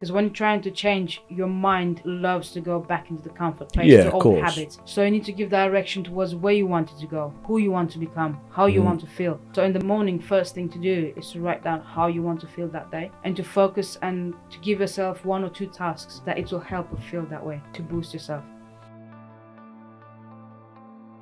Because when you're trying to change, your mind loves to go back into the comfort place, to old habits. So you need to give direction towards where you want it to go, who you want to become, how you want to feel. So in the morning, first thing to do is to write down how you want to feel that day, and to focus and to give yourself 1 or 2 tasks that it will help you feel that way, to boost yourself.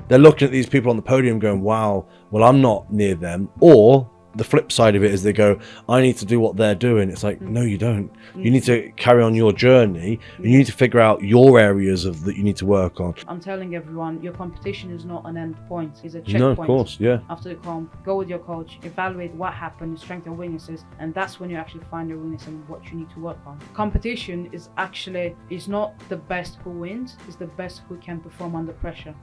They're looking at these people on the podium going, wow, well, I'm not near them. Or the flip side of it is they go, I need to do what they're doing. It's like, no, you don't. You need to carry on your journey, and you need to figure out your areas that you need to work on. I'm telling everyone, your competition is not an end point, it's a checkpoint. No, of course, yeah. After the comp, go with your coach, evaluate what happened, your strengths and weaknesses, and that's when you actually find your weakness and what you need to work on. Competition is not the best who wins, it's the best who can perform under pressure.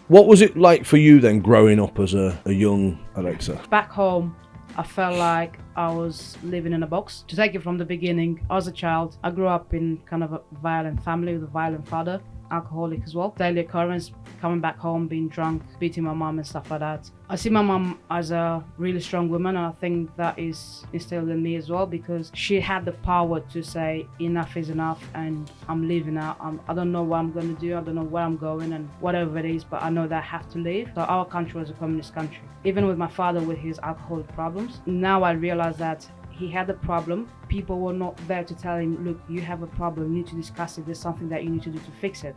What was it like for you then, growing up as a young Alexa? Back home, I felt like I was living in a box. To take it from the beginning, as a child, I grew up in kind of a violent family with a violent father, alcoholic as well. Daily occurrence, coming back home, being drunk, beating my mom and stuff like that. I see my mom as a really strong woman, and I think that is instilled in me as well, because she had the power to say enough is enough and I'm leaving now. I don't know what I'm going to do, I don't know where I'm going and whatever it is, but I know that I have to leave. So our country was a communist country. Even with my father with his alcoholic problems, now I realize that he had a problem. People were not there to tell him, look, you have a problem, you need to discuss it, there's something that you need to do to fix it.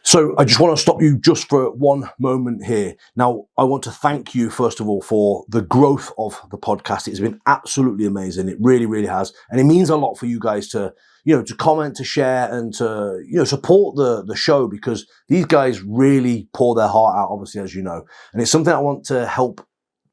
So I just want to stop you just for one moment here. Now, I want to thank you, first of all, for the growth of the podcast. It's been absolutely amazing. It really, really has. And it means a lot for you guys to, to comment, to share, and to, support the show, because these guys really pour their heart out, obviously, as you know. And it's something I want to help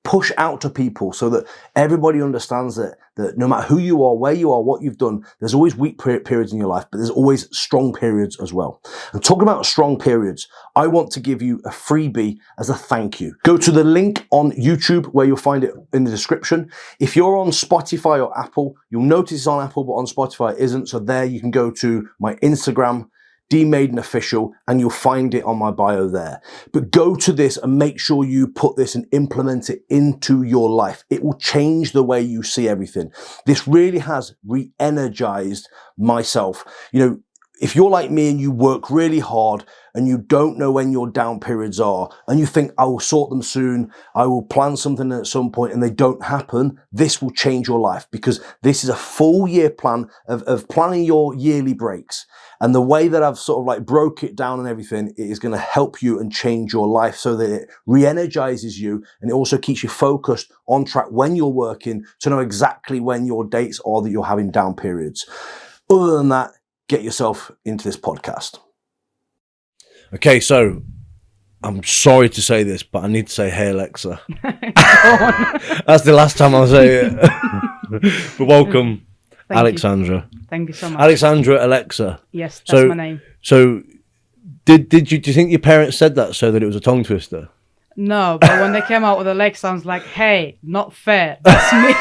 push out to people so that everybody understands that no matter who you are, where you are, what you've done, there's always weak periods in your life, but there's always strong periods as well. And talking about strong periods, I want to give you a freebie as a thank you. Go to the link on YouTube where you'll find it in the description. If you're on Spotify or Apple, you'll notice it's on Apple, but on Spotify it isn't. So there you can go to my Instagram, D-Maiden Official, and you'll find it on my bio there. But go to this and make sure you put this and implement it into your life. It will change the way you see everything. This really has re-energized myself. If you're like me and you work really hard and you don't know when your down periods are, and you think, I will sort them soon, I will plan something at some point, and they don't happen, this will change your life, because this is a full year plan of planning your yearly breaks. And the way that I've sort of like broke it down and everything, it is going to help you and change your life so that it re-energizes you, and it also keeps you focused on track when you're working to know exactly when your dates are that you're having down periods. Other than that, get yourself into this podcast. Okay, so I'm sorry to say this, but I need to say, hey, Alexa. That's the last time I'll say it. But welcome, Alexandra. Thank you so much. Alexandra, Alexa. Yes, that's my name. So do you think your parents said that so that it was a tongue twister? No, but when they came out with Alexa, I was like, hey, not fair. That's me.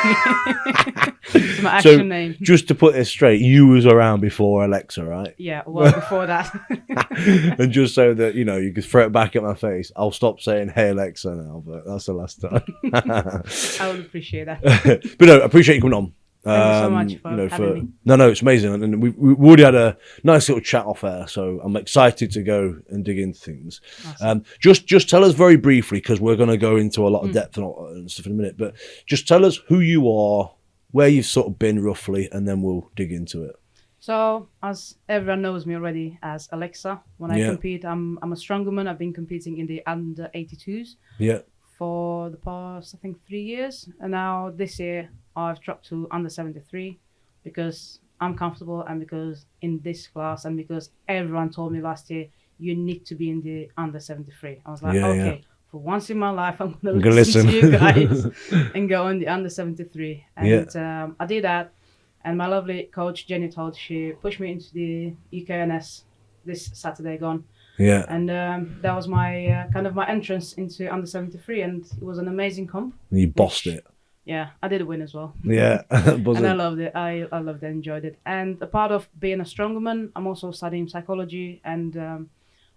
It's my actual name. Just to put this straight, you was around before Alexa, right? Yeah, well, before that. And just so that, you could throw it back at my face, I'll stop saying, hey, Alexa now, but that's the last time. I would appreciate that. But no, I appreciate you coming on. Thank you so much for having me. No, it's amazing. And we've already had a nice little chat off air, so I'm excited to go and dig into things. Awesome. Just tell us very briefly, because we're going to go into a lot of depth and stuff in a minute, but just tell us who you are, where you've sort of been roughly, and then we'll dig into it. So, as everyone knows me already as Alexa, when I compete, I'm a strongwoman. I've been competing in the under 82s for the past, I think, 3 years. And now this year, I've dropped to under 73 because I'm comfortable, and because in this class, and because everyone told me last year, you need to be in the under 73. I was like, for once in my life, I'm going to listen to you guys and go in the under 73. And I did that. And my lovely coach, Jenny Todd, she pushed me into the UKNS this Saturday gone. Yeah. And that was my kind of my entrance into under 73. And it was an amazing comp. And you bossed it. Yeah, I did win as well. Yeah. And I loved it. I loved it, enjoyed it. And a part of being a strongwoman, I'm also studying psychology, and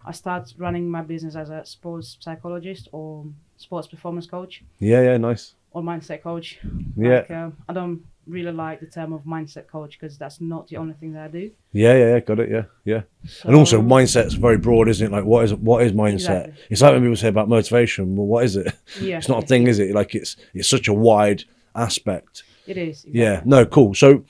I started running my business as a sports psychologist or sports performance coach. Yeah, nice. or mindset coach. Yeah. Like, I don't really like the term of mindset coach because that's not the only thing that I do. Yeah, got it. Yeah. So, And also, mindset's very broad, isn't it? Like, what is mindset? Exactly. It's like when people say about motivation. Well, what is it? Yeah, It's not a thing, is it? Like, it's such a wide aspect. It is. Exactly. Yeah. No. Cool. So,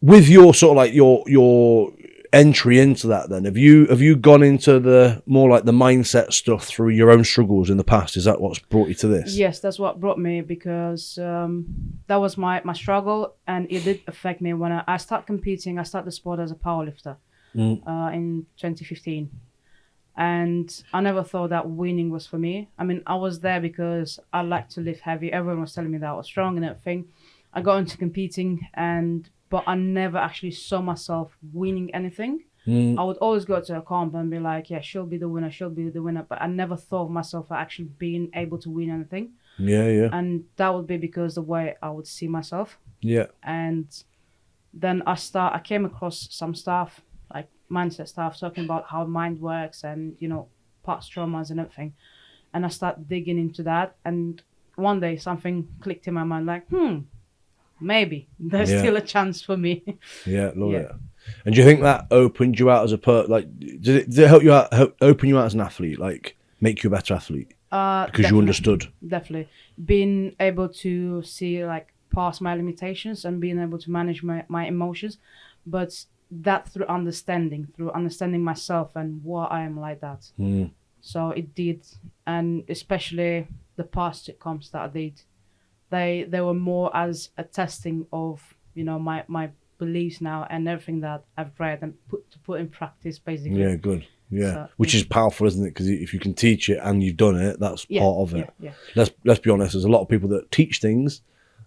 with your sort of like your entry into that, then have you gone into the more like the mindset stuff through your own struggles in the past? Is that what's brought you to this? Yes, that's what brought me, because that was my struggle, and it did affect me when I started competing. I started the sport as a powerlifter in 2015, and I never thought that winning was for me. I mean, I was there because I like to lift heavy. Everyone was telling me that I was strong and everything. I got into competing, but I never actually saw myself winning anything. I would always go to a comp and be like, yeah, she'll be the winner. But I never thought of myself actually being able to win anything. Yeah. And that would be because the way I would see myself. Yeah. And then I came across some stuff, like mindset stuff, talking about how mind works and, past traumas and everything. And I started digging into that. And one day something clicked in my mind, like, maybe there's still a chance for me. Yeah, love it. And do you think that opened you out as a did it help you out, open you out as an athlete, like make you a better athlete? Because you understood. Definitely. Being able to see like past my limitations and being able to manage my emotions, but that through understanding myself and why I am like that. So it did, and especially the past sitcoms that I did, they were more as a testing of my beliefs now and everything that I've read and put in practice, basically. Yeah, good. Yeah, so, which is powerful, isn't it? Because if you can teach it and you've done it, that's part of it. Yeah. Let's be honest. There's a lot of people that teach things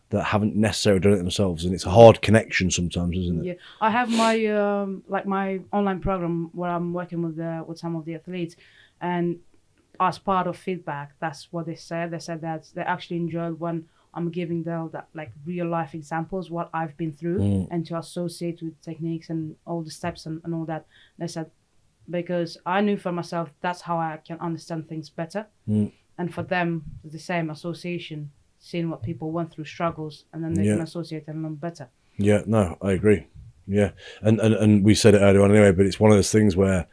that haven't necessarily done it themselves, and it's a hard connection sometimes, isn't it? Yeah, I have my my online program where I'm working with some of the athletes, and as part of feedback, that's what they said. They said that they actually enjoyed when I'm giving them that like real life examples, what I've been through, and to associate with techniques and all the steps and all that. They said, because I knew for myself, that's how I can understand things better. And for them, the same association, seeing what people went through, struggles, and then they can associate and learn better. Yeah, no, I agree. Yeah. And we said it earlier on anyway, but it's one of those things where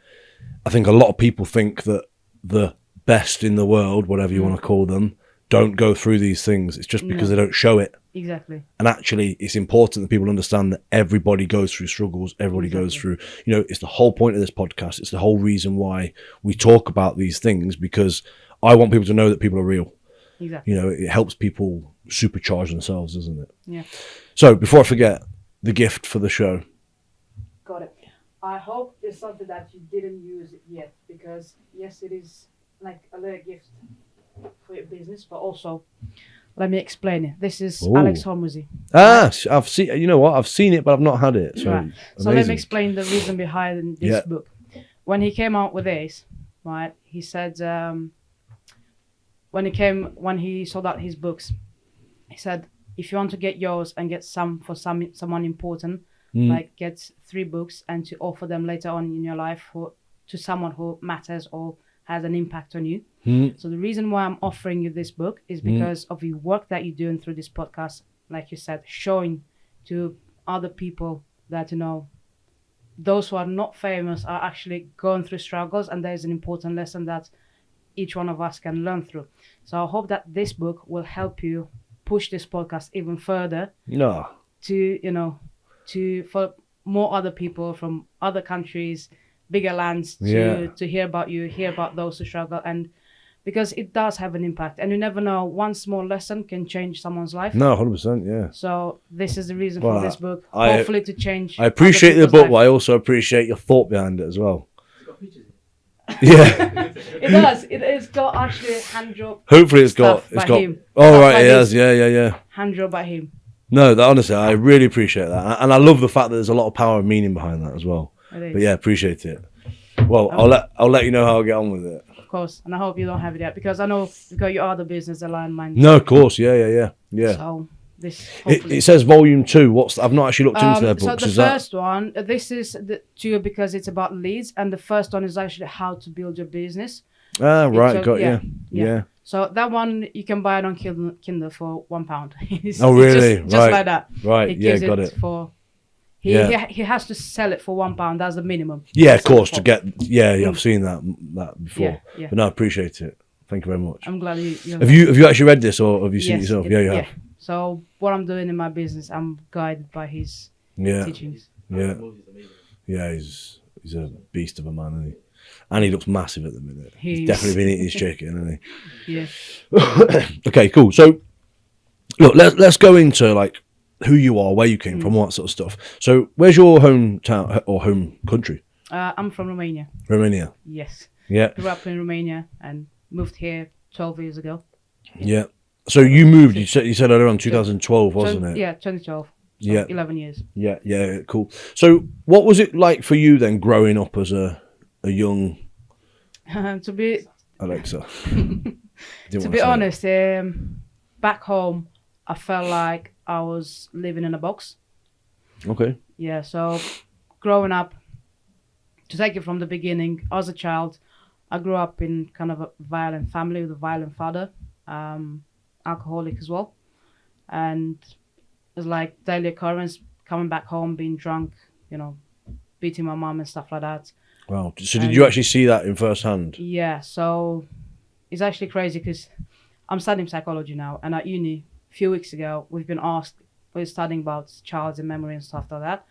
I think a lot of people think that the best in the world, whatever you want to call them, don't go through these things. It's just because they don't show it. Exactly. And actually, it's important that people understand that everybody goes through struggles. Everybody goes through, it's the whole point of this podcast. It's the whole reason why we talk about these things, because I want people to know that people are real. Exactly. It helps people supercharge themselves, doesn't it? Yeah. So before I forget, the gift for the show. Got it. I hope it's something that you didn't use yet, because yes, it is like a little gift for your business, but also let me explain it. This is Alex Hormozy. I've seen. You know what? I've seen it, but I've not had it. So, right. So let me explain the reason behind this book. When he came out with this, right? He said when he sold out his books, he said, if you want to get yours and get someone important, like get 3 books and to offer them later on in your life to someone who matters or has an impact on you. So the reason why I'm offering you this book is because of the work that you're doing through this podcast, like you said, showing to other people that, those who are not famous are actually going through struggles, and there's an important lesson that each one of us can learn through. So I hope that this book will help you push this podcast even further for more other people from other countries, bigger lands to hear about you, hear about those who struggle, and because it does have an impact, and you never know, one small lesson can change someone's life. No, 100%, yeah. So this is the reason for this book, hopefully to change. I appreciate the book, but I also appreciate your thought behind it as well. It's got pictures. Yeah, it does. It's got actually hand drawn. Hopefully, it's got him. Oh right, it has. Yeah. Hand drawn by him. No, honestly, I really appreciate that, and I love the fact that there's a lot of power and meaning behind that as well. But yeah, appreciate it. Well, I'll let you know how I get on with it. Of course, and I hope you don't have it yet, because I know you've got your other business aligned mind. No, of course, yeah. So this it says volume 2. I've not actually looked into their books. So the first one, this is the 2 because it's about leads, and the first one is actually how to build your business. Right, got you. Yeah. So that one you can buy it on Kindle for £1. Oh, really? Just Right. like that. Right. He Yeah, gives got it. For he has to sell it for £1. That's the minimum. Yeah, of Sell it course. for. To get. Yeah, I've seen that before. Yeah. But no, I appreciate it. Thank you very much. I'm glad you. Have you actually read this, or have you seen it yourself? Yeah, you have. So what I'm doing in my business, I'm guided by his teachings. Yeah. Yeah, he's a beast of a man, isn't he? And he looks massive at the minute. He's definitely been eating his chicken, hasn't he? Yeah. Okay, cool. So, look, let's go into like who you are, where you came from, all that sort of stuff. So, where's your hometown or home country? I'm from Romania. Romania. Yes. Yeah. Grew up in Romania and moved here 12 years ago. Yeah. So you moved. You said earlier on 2012, wasn't it? Yeah, 2012. So yeah. 11 years. Yeah. Cool. So, what was it like for you then, growing up as a young to be Alexa? To be honest, back home, I felt like I was living in a box. Okay. Yeah. So, growing up, to take it from the beginning, as a child, I grew up in kind of a violent family with a violent father, alcoholic as well, and it's like daily occurrence coming back home, being drunk, beating my mom and stuff like that. Wow. So did you actually see that in first hand? Yeah. So it's actually crazy because I'm studying psychology now, and at uni a few weeks ago we're studying about childhood memory and stuff like that,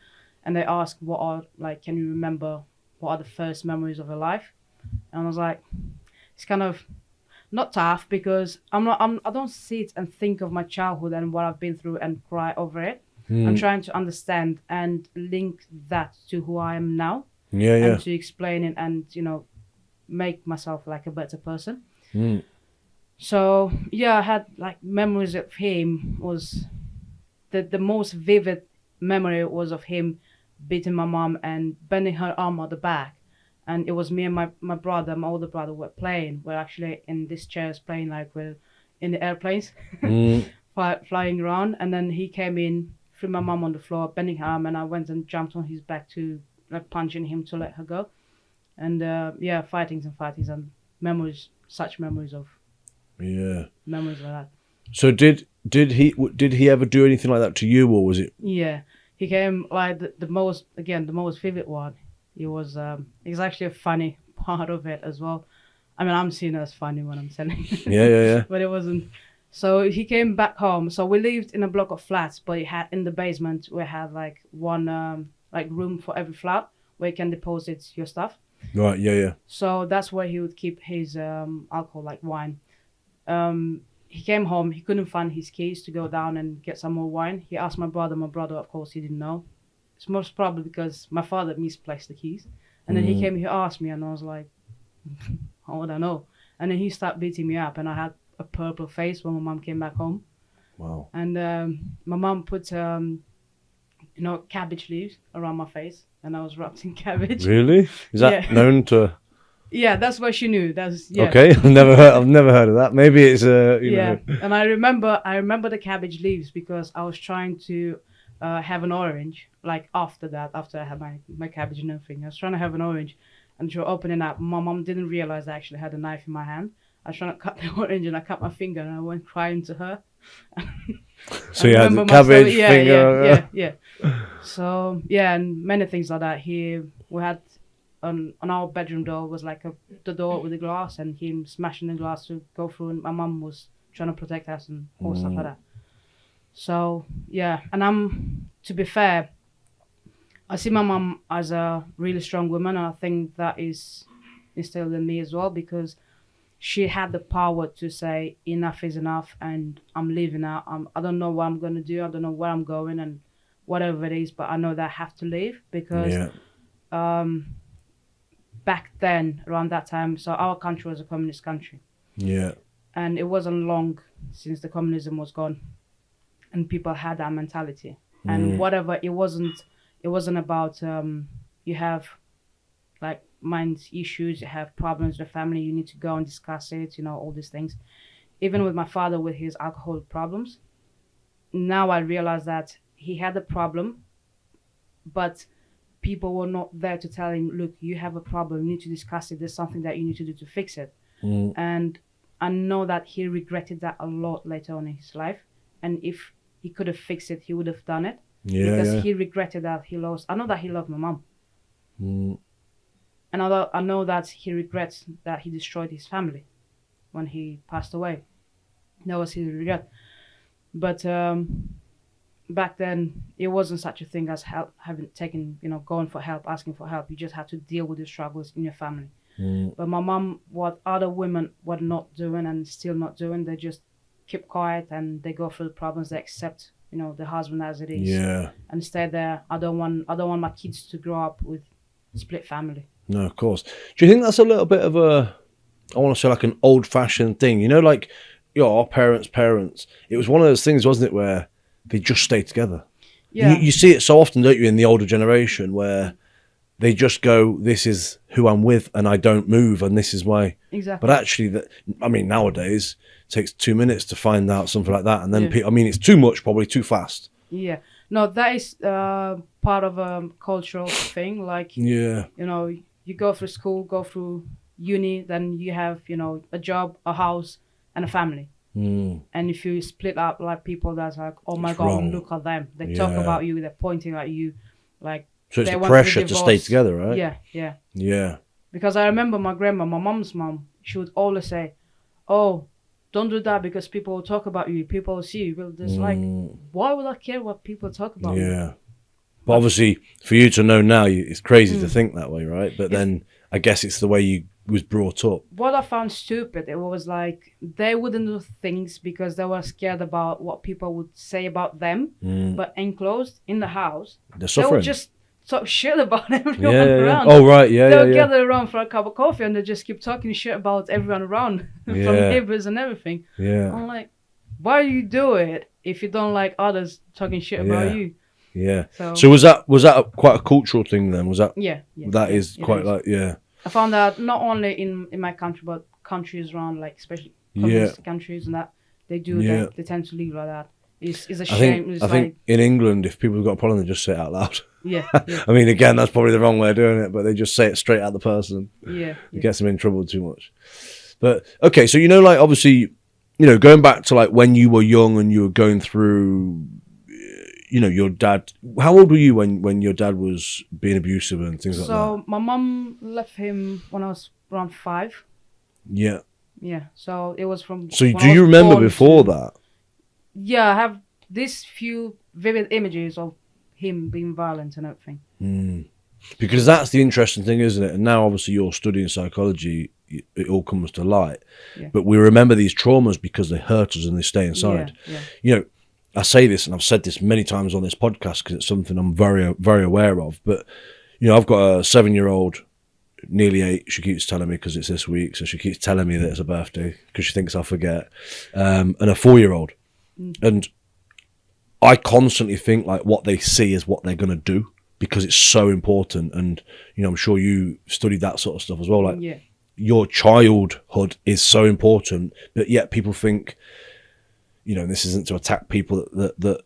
and they asked can you remember what are the first memories of your life? And I was like, it's kind of not tough because I don't see it and think of my childhood and what I've been through and cry over it. I'm trying to understand and link that to who I am now. Yeah. And to explain it and make myself like a better person. So yeah, I had like memories of him. Was the most vivid memory was of him beating my mom and bending her arm on the back. And it was me and my brother, my older brother, were playing. We're actually in these chairs playing like we're in the airplanes, flying around. And then he came in, threw my mom on the floor, bending her arm, and I went and jumped on his back to like punching him to let her go. And fightings and memories, such memories of memories like that. So did he ever do anything like that to you, or was it? Yeah, he came like the most vivid one. It was actually a funny part of it as well. I mean, I'm seen as funny when I'm telling you. Yeah. But it wasn't. So he came back home. So we lived in a block of flats, but in the basement we had like one room for every flat where you can deposit your stuff. Right. Yeah. So that's where he would keep his alcohol, like wine. He came home. He couldn't find his keys to go down and get some more wine. He asked my brother. My brother, of course, he didn't know. It's most probably because my father misplaced the keys. And then he came, he asked me, and I was like, how would I know? And then he started beating me up, and I had a purple face when my mom came back home. Wow. And my mom put, cabbage leaves around my face, and I was wrapped in cabbage. Really? Is that known to? Yeah, that's what she knew. Okay. I've never heard of that. Maybe it's you know. And I remember the cabbage leaves because I was trying to have an orange. Like after I had my cabbage and everything, I was trying to have an orange, and she was opening up. My mom didn't realize I actually had a knife in my hand. I was trying to cut the orange, and I cut my finger, and I went crying to her. So you had the cabbage finger. Yeah. So and many things like that. We had on our bedroom door was like the door with the glass, and him smashing the glass to go through, and my mum was trying to protect us and all stuff like that. So and to be fair, I see my mum as a really strong woman, and I think that is instilled in me as well, because she had the power to say enough is enough, and I'm leaving now. I don't know what I'm going to do. I don't know where I'm going and whatever it is, but I know that I have to leave because back then, around that time, so our country was a communist country. Yeah. And it wasn't long since the communism was gone, and people had that mentality. And whatever, it wasn't about you have like mind issues, you have problems with the family, you need to go and discuss it, all these things. Even with my father with his alcohol problems, now I realize that he had a problem, but people were not there to tell him, look, you have a problem, you need to discuss it, there's something that you need to do to fix it. And I know that he regretted that a lot later on in his life. And if he could have fixed it, he would have done it. Yeah, because he regretted that he lost. I know that he loved my mom. And I know that he regrets that he destroyed his family when he passed away. That was his regret. But back then, it wasn't such a thing as help, having taken, going for help, asking for help. You just had to deal with the struggles in your family. But my mom, what other women were not doing and still not doing, they just keep quiet and they go through the problems. They accept, the husband as it is. Yeah. And stay there. I don't want my kids to grow up with split family. No, of course. Do you think that's a little bit of a, I want to say like an old-fashioned thing? Like, our parents. It was one of those things, wasn't it, where they just stay together. Yeah. You see it so often, don't you, in the older generation, where they just go, this is who I'm with and I don't move and this is why. Exactly. But actually, nowadays, it takes 2 minutes to find out something like that. And then, it's too much, probably too fast. Yeah. No, that is part of a cultural thing. Like, yeah, you go through school, go through uni, then you have, a job, a house, and a family. And if you split up, like, people that's like, oh my God, wrong. Look at them. They talk about you, they're pointing at you. Like, so it's the pressure to stay together, right? Yeah. Yeah. Because I remember my grandma, my mom's mom, she would always say, oh, don't do that because people will talk about you. People will see you. Well, there's like, why would I care what people talk about me? Yeah. But obviously, for you to know now, it's crazy to think that way, right? But then I guess it's the way you was brought up. What I found stupid, it was like they wouldn't do things because they were scared about what people would say about them. But enclosed in the house, they would just talk shit about everyone around. Oh, right, yeah, They'll gather around for a cup of coffee and they just keep talking shit about everyone around, from neighbors and everything. Yeah. I'm like, why do you do it if you don't like others talking shit about you? Yeah. So was that quite a cultural thing then? Was that? Yeah. That is quite like, I found that not only in my country, but countries around, like especially communist countries and that, they do that. They tend to live like that. It's a shame. I think in England, if people have got a problem, they just say it out loud. Yeah. Again, that's probably the wrong way of doing it, but they just say it straight at the person. Yeah. It gets them in trouble too much. But, okay, so, like, obviously, going back to, like, when you were young and you were going through, your dad, how old were you when your dad was being abusive and things like that? So, my mum left him when I was around 5. Yeah. Yeah, so it was from... So, do you remember before that? Yeah, I have these few vivid images of him being violent and everything. Because that's the interesting thing, isn't it? And now, obviously, you're studying psychology, it all comes to light. Yeah. But we remember these traumas because they hurt us and they stay inside. Yeah. I say this, and I've said this many times on this podcast because it's something I'm very, very aware of. But, I've got a 7-year-old, nearly 8. She keeps telling me because it's this week. So she keeps telling me that it's her birthday because she thinks I'll forget. And a 4-year-old. And I constantly think like what they see is what they're going to do because it's so important. And, I'm sure you studied that sort of stuff as well. Like your childhood is so important, but yet people think, this isn't to attack people that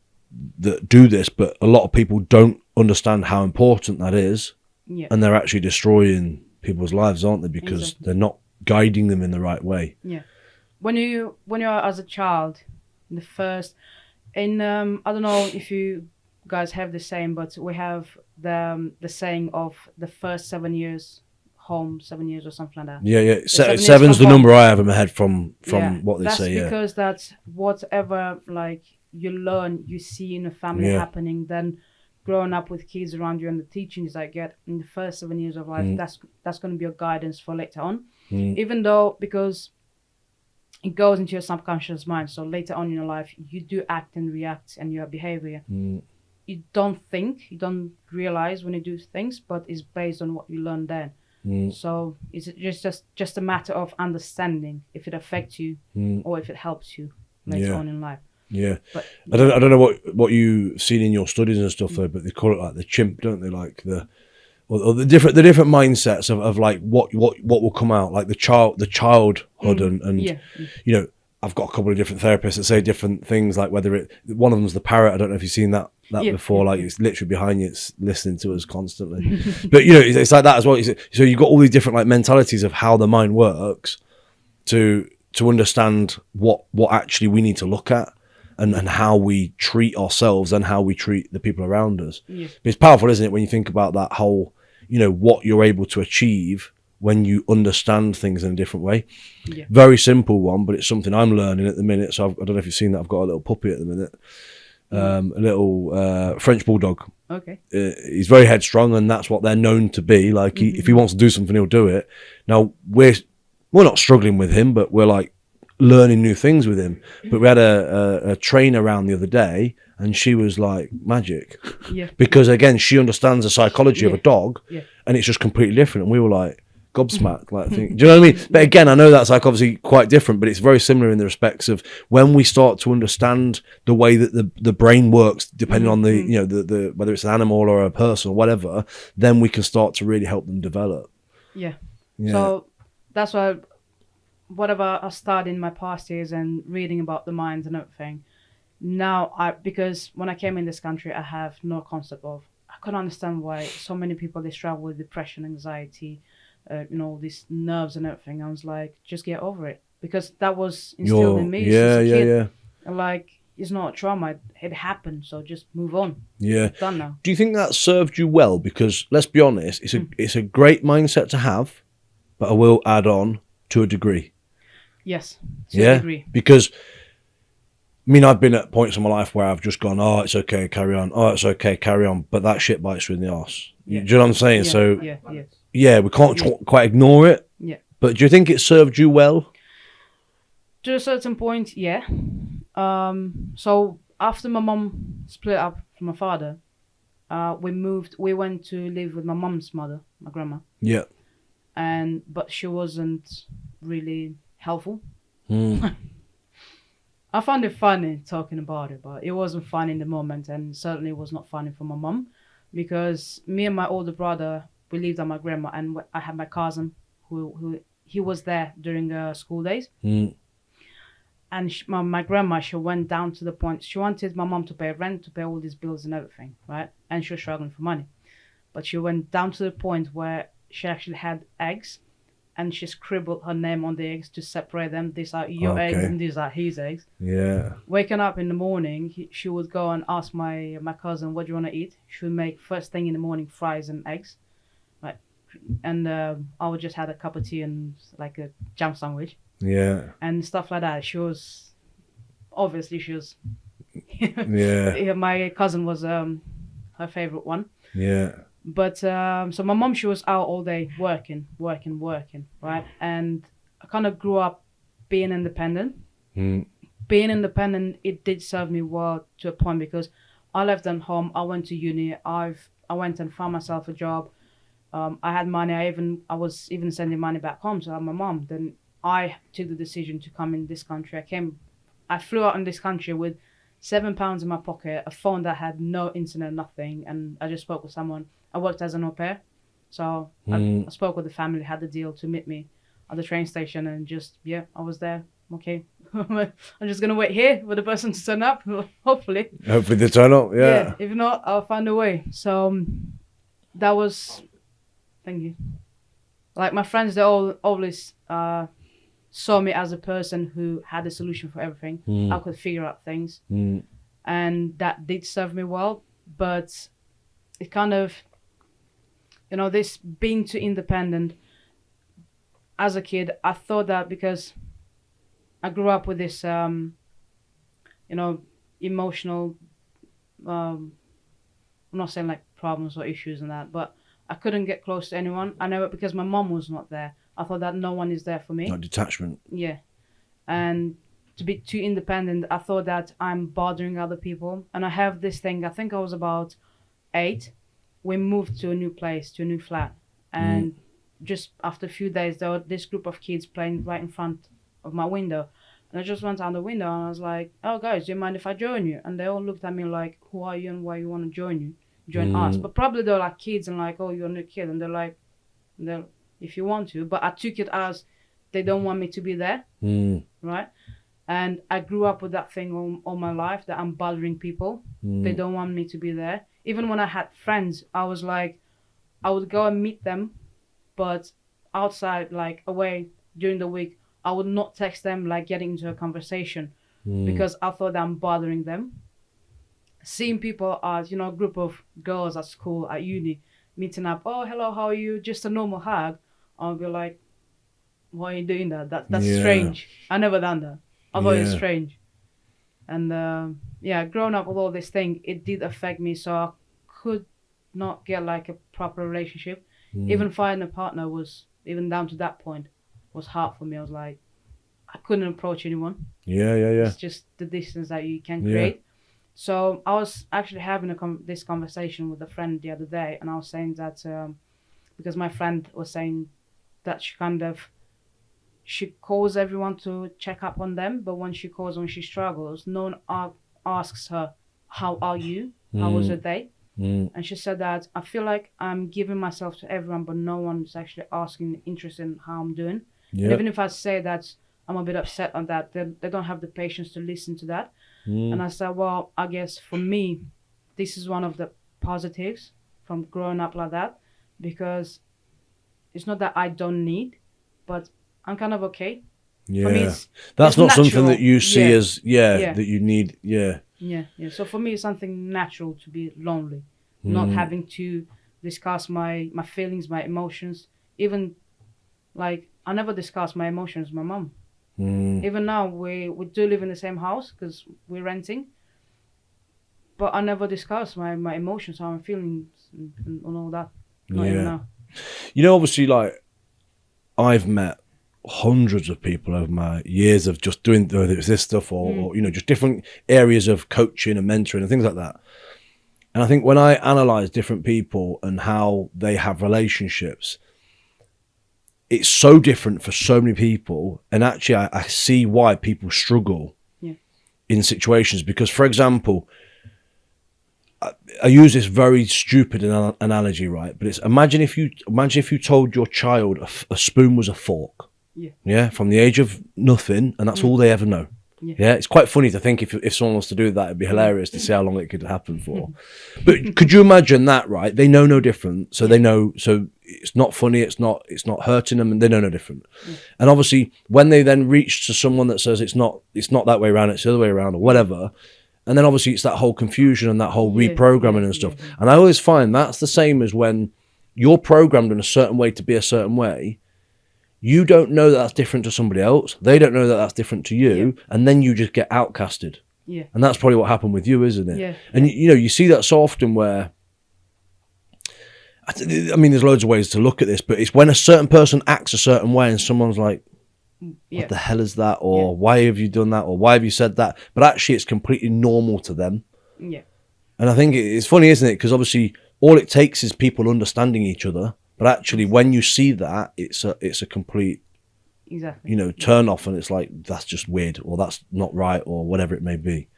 do this, but a lot of people don't understand how important that is. Yeah. And they're actually destroying people's lives, aren't they? Because they're not guiding them in the right way. Yeah. When you are as a child, I don't know if you guys have the same, but we have the saying of the first 7 years home, 7 years or something like that. Yeah. Seven's the number I have in my head from what they say. That's because that's whatever like you learn, you see in a family happening, then growing up with kids around you and the teachings I get in the first 7 years of life, that's going to be your guidance for later on. Even though, because it goes into your subconscious mind. So later on in your life, you do act and react and your behavior. You don't think, you don't realize when you do things, but it's based on what you learn then. So it's just a matter of understanding if it affects you or if it helps you later on in life. Yeah. But I don't know what you've seen in your studies and stuff though, but they call it like the chimp, don't they? Like the different mindsets of like what will come out, like the childhood and I've got a couple of different therapists that say different things, like whether one of them's the parrot. I don't know if you've seen that before. Like it's literally behind you, it's listening to us constantly. But it's like that as well. So you've got all these different like mentalities of how the mind works to to understand what actually we need to look at and how we treat ourselves and how we treat the people around us. Yeah. It's powerful, isn't it, when you think about that whole, you know, what you're able to achieve when you understand things in a different way. Yeah. Very simple one, but it's something I'm learning at the minute. So I don't know if you've seen that. I've got a little puppy at the minute, a little French bulldog. Okay. He's very headstrong, and that's what they're known to be. Like, if he wants to do something, he'll do it. Now, we're not struggling with him, but we're like learning new things with him. But we had a trainer around the other day, and she was like magic. Yeah. Because, again, she understands the psychology of a dog, Yeah. and it's just completely different. And we were like, gobsmacked, like, do you know what I mean? But again, I know that's like obviously quite different, but it's very similar in the respects of when we start to understand the way that the brain works, depending on the, you know, the whether it's an animal or a person or whatever, then we can start to really help them develop. Yeah. Yeah. So that's why whatever I started in my past years and reading about the mind and everything, now because when I came in this country, I have no concept of, I couldn't understand why so many people, they struggle with depression, anxiety, you know, these nerves and everything. I was like, just get over it, because that was instilled in me since a kid. And like, it's not a trauma, it happened, so just move on. Yeah. It's done now. Do you think that served you well? Because let's be honest, it's a great mindset to have, but I will add on, to a degree. Yes, to a degree. Because I mean, I've been at points in my life where I've just gone, oh, it's okay, carry on. Oh, it's okay, carry on. But that shit bites you in the arse. Yeah. Do you know what I'm saying? Yeah, so yeah. We can't quite ignore it. Yeah. But do you think it served you well? To a certain point, yeah. So after my mom split up from my father, we went to live with my mom's mother, my grandma. Yeah. But she wasn't really helpful. Mm. I found it funny talking about it, but it wasn't fun in the moment, and certainly was not funny for my mom, because me and my older brother, we lived at my grandma, and I had my cousin who he was there during school days. Mm. And my grandma, she went down to the point, she wanted my mom to pay rent, to pay all these bills and everything, right? And she was struggling for money. But she went down to the point where she actually had eggs, and she scribbled her name on the eggs to separate them. These are your eggs and these are his eggs. Yeah. Waking up in the morning, she would go and ask my cousin, what do you want to eat? She would make first thing in the morning fries and eggs. Right? And I would just have a cup of tea and like a jam sandwich. Yeah. And stuff like that. She was yeah. My cousin was her favorite one. Yeah. But so my mom, she was out all day working, right? And I kind of grew up being independent. Mm. Being independent, it did serve me well to a point, because I left them home. I went to uni. I went and found myself a job. I had money. I was even sending money back home to my mom. Then I took the decision to come in this country. I flew out in this country with £7 in my pocket, a phone that had no internet, nothing, and I just spoke with someone. I worked as an au pair, so I spoke with the family, had the deal to meet me at the train station, and just, I was there. Okay, I'm just going to wait here for the person to turn up, hopefully. Hopefully they turn up, yeah. If not, I'll find a way. So that was, thank you. Like, my friends, they all always saw me as a person who had a solution for everything. I could figure out things. And that did serve me well, but it kind of, this being too independent, as a kid, I thought that because I grew up with this, emotional, I'm not saying like problems or issues and that, but I couldn't get close to anyone. I know it because my mom was not there. I thought that no one is there for me. Not detachment. Yeah. And to be too independent, I thought that I'm bothering other people. And I have this thing, I think I was about 8. We moved to a new place, to a new flat. And just after a few days, there was this group of kids playing right in front of my window. And I just went out the window and I was like, oh, guys, do you mind if I join you? And they all looked at me like, who are you and why you want to join us? But probably they're like kids and like, oh, you're a new kid. And they're like, if you want to. But I took it as they don't want me to be there, right? And I grew up with that thing all my life, that I'm bothering people. They don't want me to be there. Even when I had friends, I was like, I would go and meet them, but outside, like away during the week, I would not text them like getting into a conversation because I thought I'm bothering them. Seeing people as, you know, a group of girls at school, at uni, meeting up, oh, hello, how are you? Just a normal hug. I'll be like, why are you doing that? That's strange. I never done that. I thought it was strange. And yeah, growing up with all this thing, it did affect me. So I could not get like a proper relationship. Even finding a partner was, even down to that point, was hard for me. I was like, I couldn't approach anyone. Yeah. It's just the distance that you can create. So I was actually having this conversation with a friend the other day, and I was saying that because my friend was saying that she calls everyone to check up on them, but when she calls when she struggles, no one asks her, how are you? How was your day? And she said that I feel like I'm giving myself to everyone, but no one's actually asking, interested in how I'm doing. And even if I say that I'm a bit upset on that, they don't have the patience to listen to that. And I said, well, I guess for me, this is one of the positives from growing up like that, because it's not that I don't need, but I'm kind of okay. Yeah, for me, that's it's not natural. Something that you see as that you need. Yeah. So for me, it's something natural to be lonely, not having to discuss my feelings, my emotions. Even like I never discuss my emotions with my mom. Even now, we do live in the same house because we're renting, but I never discuss my emotions, how I'm feeling, and all that. Not even now. You know, obviously, like I've met hundreds of people over my years of just doing, whether it's this stuff or you know, just different areas of coaching and mentoring and things like that. And I think when I analyze different people and how they have relationships, it's so different for so many people. And actually, I see why people struggle in situations. Because, for example, I use this very stupid analogy, right? But it's imagine if you told your child a spoon was a fork. Yeah, from the age of nothing, and that's all they ever know. Yeah, it's quite funny to think if someone was to do that, it'd be hilarious to see how long it could happen for. But could you imagine that, right? They know no different, so they know. So it's not funny. It's not hurting them, and they know no different. And obviously, when they then reach to someone that says it's not that way around, it's the other way around, or whatever, and then obviously it's that whole confusion and that whole reprogramming and stuff. And I always find that's the same as when you're programmed in a certain way to be a certain way. You don't know that that's different to somebody else. They don't know that that's different to you. And then you just get outcasted. And that's probably what happened with you, isn't it? And, you know, you see that so often where, I mean, there's loads of ways to look at this, but it's when a certain person acts a certain way and someone's like, what the hell is that? Or why have you done that? Or why have you said that? But actually, it's completely normal to them. And I think it's funny, isn't it? Because obviously, all it takes is people understanding each other. But actually, when you see that, it's a complete, you know, turn off, and it's like that's just weird, or that's not right, or whatever it may be.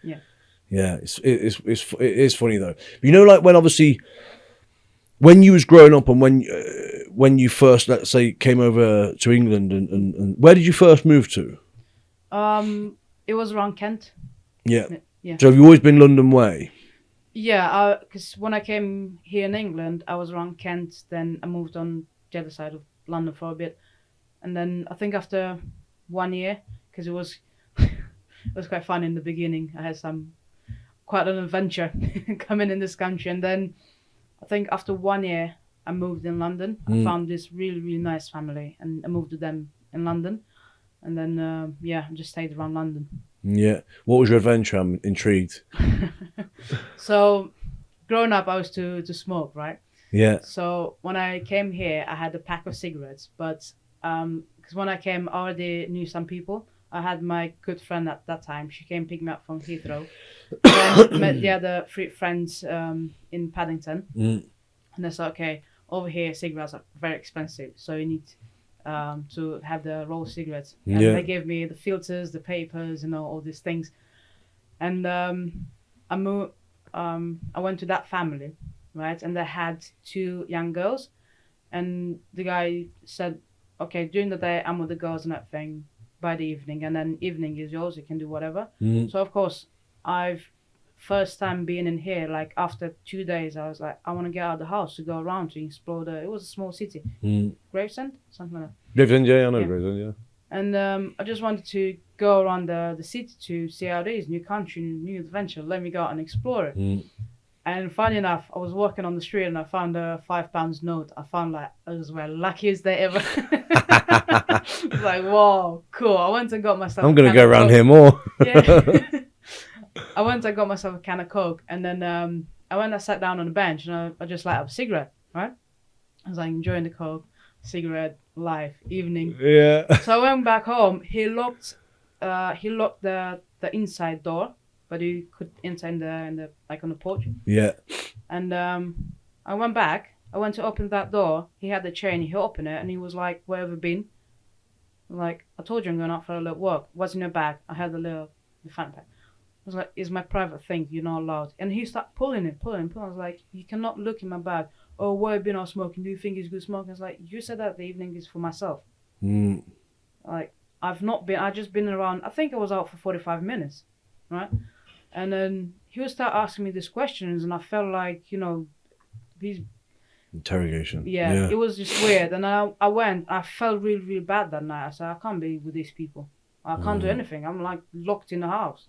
It is funny though. But you know, like when you was growing up, and when you first, let's say, came over to England, and where did you first move to? It was around Kent. So have you always been London way? Yeah, because when I came here in England, I was around Kent. Then I moved on the other side of London for a bit, and then I think after 1 year, because it was quite fun in the beginning. I had quite an adventure coming in this country, and then I think after 1 year, I moved in London. I found this really, really nice family, and I moved to them in London, and then I just stayed around London. What was your adventure? I'm intrigued. So, growing up, I was to smoke, right? So when I came here, I had a pack of cigarettes, but because when I came, I already knew some people. I had my good friend at that time. She came pick me up from Heathrow. Then met the other 3 friends in Paddington, and they said, okay, over here cigarettes are very expensive, so you need to have the roll cigarettes. And they gave me the filters, the papers, you know, all these things. And I went to that family, right? And they had 2 young girls. And the guy said, okay, during the day, I'm with the girls and that thing by the evening. And then evening is yours. You can do whatever. So, of course, first time being in here, like after 2 days, I was like, I want to get out of the house to go around to explore it was a small city. Gravesend, something like that. Gravesend, yeah, I know Gravesend, yeah. And I just wanted to go around the city to see how it is, new country, new adventure. Let me go out and explore it. And funny enough, I was walking on the street and I found a £5 note. I found like it was my luckiest day ever. I was like, wow, cool. I went and got myself. I'm gonna go around here more. Yeah. I went and got myself a can of Coke, and then I went and sat down on a bench and I just light up a cigarette, right? I was like enjoying the Coke, cigarette, life, evening. Yeah. So I went back home. He locked the inside door, but you could enter in the like on the porch. Yeah. And I went back. I went to open that door. He had the chain. He opened it and he was like, "Where have you been?" I'm like, "I told you I'm going out for a little walk. What's in your bag?" I had the fan pack. I was like, "It's my private thing. You're not allowed." And he started pulling it. I was like, "You cannot look in my bag. Oh, where have you been out smoking? Do you think it's good smoking?" I was like, "You said that the evening is for myself." Like, I've not been. I just been around. I think I was out for 45 minutes, right? And then he would start asking me these questions, and I felt like, you know, these interrogation. Yeah, it was just weird. And I went. I felt really, really bad that night. I said, I can't be with these people. I can't do anything. I'm like locked in the house.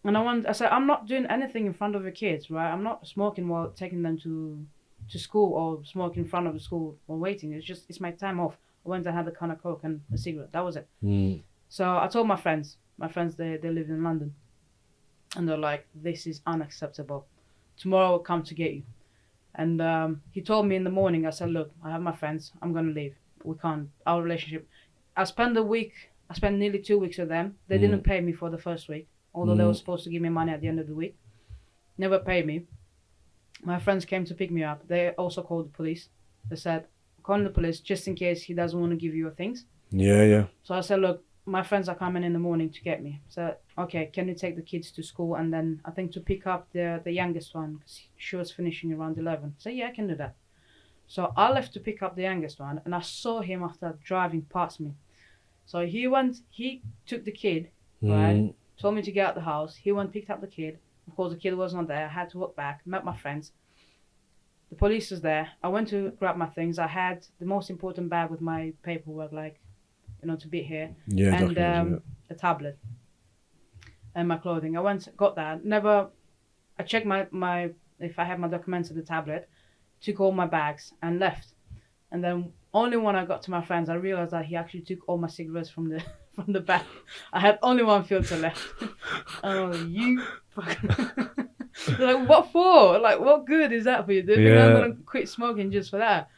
And I said, I'm not doing anything in front of the kids, right? I'm not smoking while taking them to school or smoking in front of the school while waiting. It's my time off. I went and had a can of Coke and a cigarette. That was it. So I told my friends. They live in London. And they're like, "This is unacceptable. Tomorrow I'll come to get you." And he told me in the morning, I said, "Look, I have my friends. I'm going to leave. We can't. Our relationship." I spent nearly 2 weeks with them. They didn't pay me for the first week, although they were supposed to give me money at the end of the week. Never paid me. My friends came to pick me up. They also called the police. They said, "Calling the police just in case he doesn't want to give you your things." Yeah. So I said, "Look, my friends are coming in the morning to get me." So, "Okay, can you take the kids to school?" And then I think to pick up the youngest one, because she was finishing around 11. So yeah, I can do that. So I left to pick up the youngest one, and I saw him after driving past me. So he took the kid, right? Told me to get out the house. He went, picked up the kid. Of course, the kid was not there. I had to walk back, met my friends. The police was there. I went to grab my things. I had the most important bag with my paperwork, like, you know, to be here. Yeah, and a tablet. And my clothing. I went, got that. I checked my if I had my documents in the tablet, took all my bags and left. And then only when I got to my friends, I realized that he actually took all my cigarettes from the bag. I had only one filter left. And I was like, "You fucking..." Like, what for? Like, what good is that for you? Do you think I'm going to quit smoking just for that?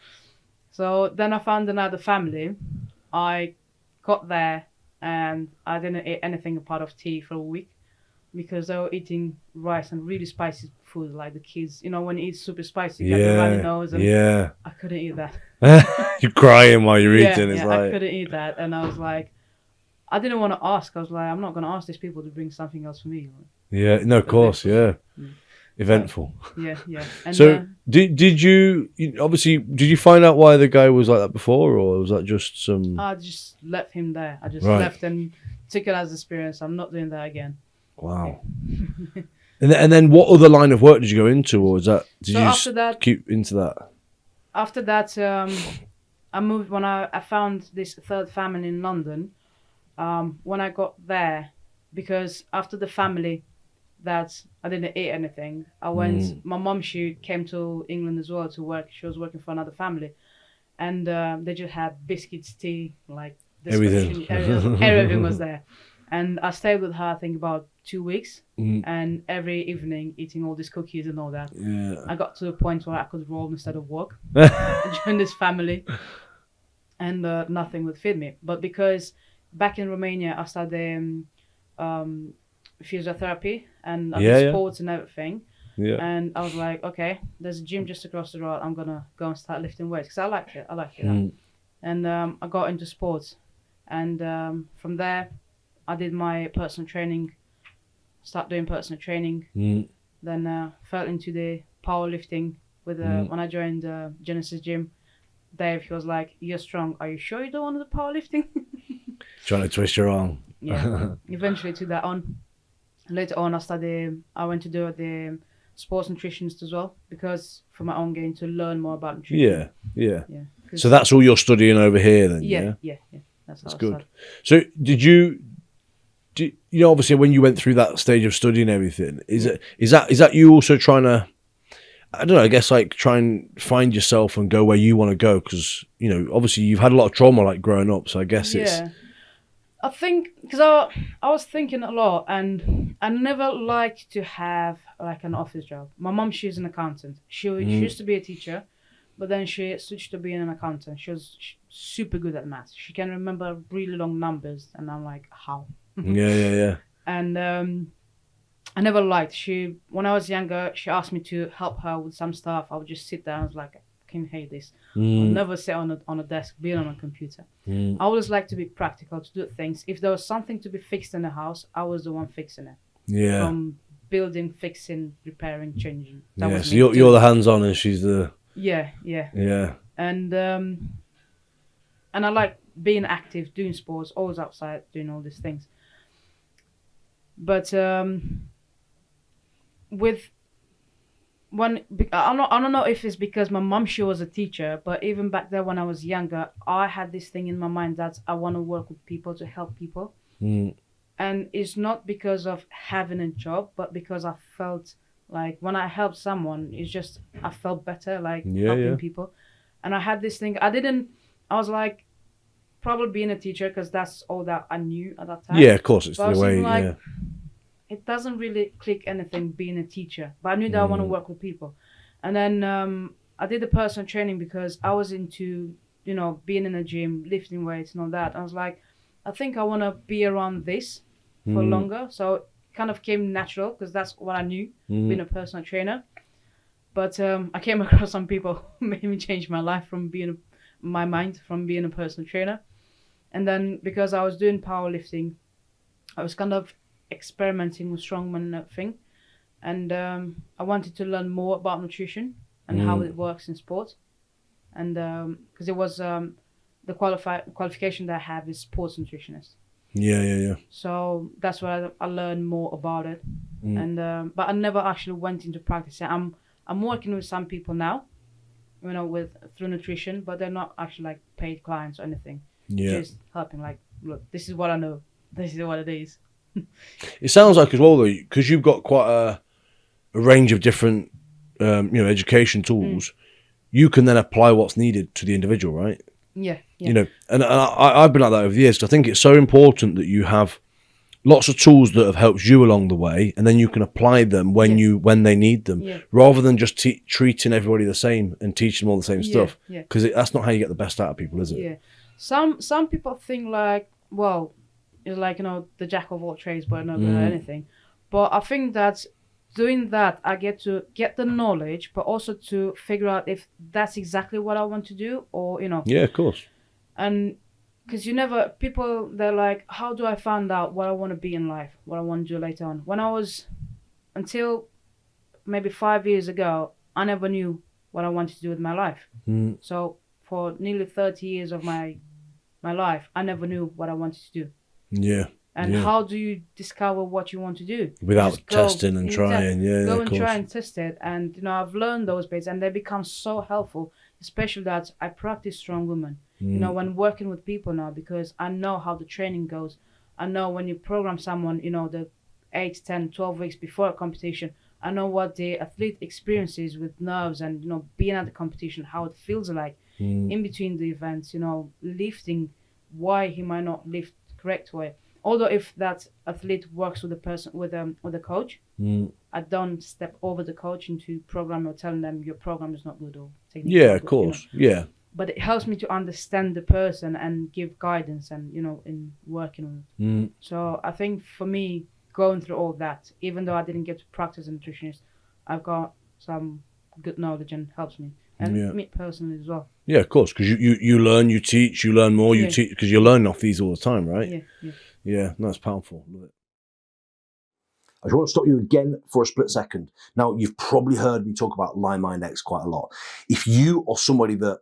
So then I found another family. I got there and I didn't eat anything apart of tea for a week because they were eating rice and really spicy food, like the kids. You know, when you eat super spicy, you get the runny nose. And I couldn't eat that. You're crying while you're eating. It's like... I couldn't eat that. And I was like, I didn't want to ask. I was like, I'm not going to ask these people to bring something else for me. Yeah, no, of course, yeah. Eventful. Yeah. And so did you obviously, did you find out why the guy was like that before, or was that just some... I just left him there. I just left and took it as experience. I'm not doing that again. Wow. And then what other line of work did you go into, or did you keep into that? After that, I moved when I found this third family in London. When I got there, because after the family that I didn't eat anything, I went. My mom, she came to England as well to work. She was working for another family, and they just had biscuits, tea, like everything. Everything was there. And I stayed with her, I think, about 2 weeks, and every evening eating all these cookies and all that. Yeah. I got to the point where I could roll instead of walk. Join this family, and nothing would feed me. But because back in Romania, I started physiotherapy and I did sports and everything. Yeah. And I was like, okay, there's a gym just across the road. I'm gonna go and start lifting weights because I like it. And I got into sports, and from there, I did my personal training. Start doing personal training. Then fell into the powerlifting with when I joined Genesis Gym. Dave, he was like, "You're strong. Are you sure you don't want to do powerlifting?" Trying to twist your arm. Yeah. Eventually took that on. Later on, I went to do the sports nutritionist as well, because for my own gain to learn more about nutrition. Yeah. So that's all you're studying over here then? Yeah. That's how That's I good. started. So you know, obviously when you went through that stage of studying everything, is that you also trying to, I don't know, I guess like try and find yourself and go where you want to go? Because, you know, obviously you've had a lot of trauma like growing up. So I guess it's, I think because I was thinking a lot, and I never liked to have like an office job. My mom, she's an accountant. She used to be a teacher, but then she switched to being an accountant. She was super good at math. She can remember really long numbers, and I'm like, how? yeah. And I never liked. When I was younger, she asked me to help her with some stuff. I would just sit there and I was like, I can hate this. I'll never sit on a desk, being on a computer. I always like to be practical, to do things. If there was something to be fixed in the house, I was the one fixing it. Yeah. From building, fixing, repairing, changing. That Yeah. was So me you're the hands-on and she's the. Yeah. And I like being active, doing sports, always outside, doing all these things. But I don't know if it's because my mom, she was a teacher, but even back there when I was younger, I had this thing in my mind that I want to work with people, to help people. And it's not because of having a job, but because I felt like when I helped someone, it's just I felt better, like helping people. And I had this thing. I was like, probably being a teacher because that's all that I knew at that time. Yeah, of course, it's but the way. Like, it doesn't really click anything being a teacher, but I knew that I want to work with people. And then I did the personal training because I was into, you know, being in a gym, lifting weights and all that. I was like, I think I want to be around this for longer. So it kind of came natural because that's what I knew, being a personal trainer. But I came across some people who made me change my life from being a personal trainer. And then because I was doing powerlifting, I was kind of experimenting with Strongwoman and everything, and I wanted to learn more about nutrition and how it works in sport, and because it was the qualification that I have is sports nutritionist. Yeah. So that's why I learned more about it, and but I never actually went into practice. I'm working with some people now, you know, through nutrition, but they're not actually like paid clients or anything. Just helping, like, look, this is what I know, this is what it is. It sounds like as well though, because you've got quite a range of different, you know, education tools. You can then apply what's needed to the individual, right? Yeah. You know, and I've been like that over the years. 'Cause I think it's so important that you have lots of tools that have helped you along the way, and then you can apply them when they need them, rather than just treating everybody the same and teaching them all the same stuff. Because that's not how you get the best out of people, is it? Yeah. Some people think like, well, it's like, you know, the jack of all trades, but not good at anything. But I think that doing that, I get to get the knowledge, but also to figure out if that's exactly what I want to do, or, you know. Yeah, of course. And because they're like, how do I find out what I want to be in life, what I want to do later on? Until maybe 5 years ago, I never knew what I wanted to do with my life. So for nearly 30 years of my life, I never knew what I wanted to do. Yeah. And how do you discover what you want to do? Without testing and trying, Go and try and test it. And, you know, I've learned those bits, and they become so helpful, especially that I practice Strongwoman, you know, when working with people now, because I know how the training goes. I know when you program someone, you know, the 8, 10, 12 weeks before a competition, I know what the athlete experiences with nerves and, you know, being at the competition, how it feels like in between the events, you know, lifting, why he might not lift the correct way. Although if that athlete works with a person, with a coach, I don't step over the coach into program or telling them your program is not good or technique. Yeah, of course. You know. Yeah. But it helps me to understand the person and give guidance and, you know, in working with it. So I think for me, going through all that, even though I didn't get to practice as a nutritionist, I've got some good knowledge and helps me. And me personally as well. Yeah, of course, because you learn, you teach, you learn more, you teach, because you're learning off these all the time, right? Yeah, that's powerful. Love it. I just want to stop you again for a split second. Now, you've probably heard me talk about Line Mind X quite a lot. If you are somebody that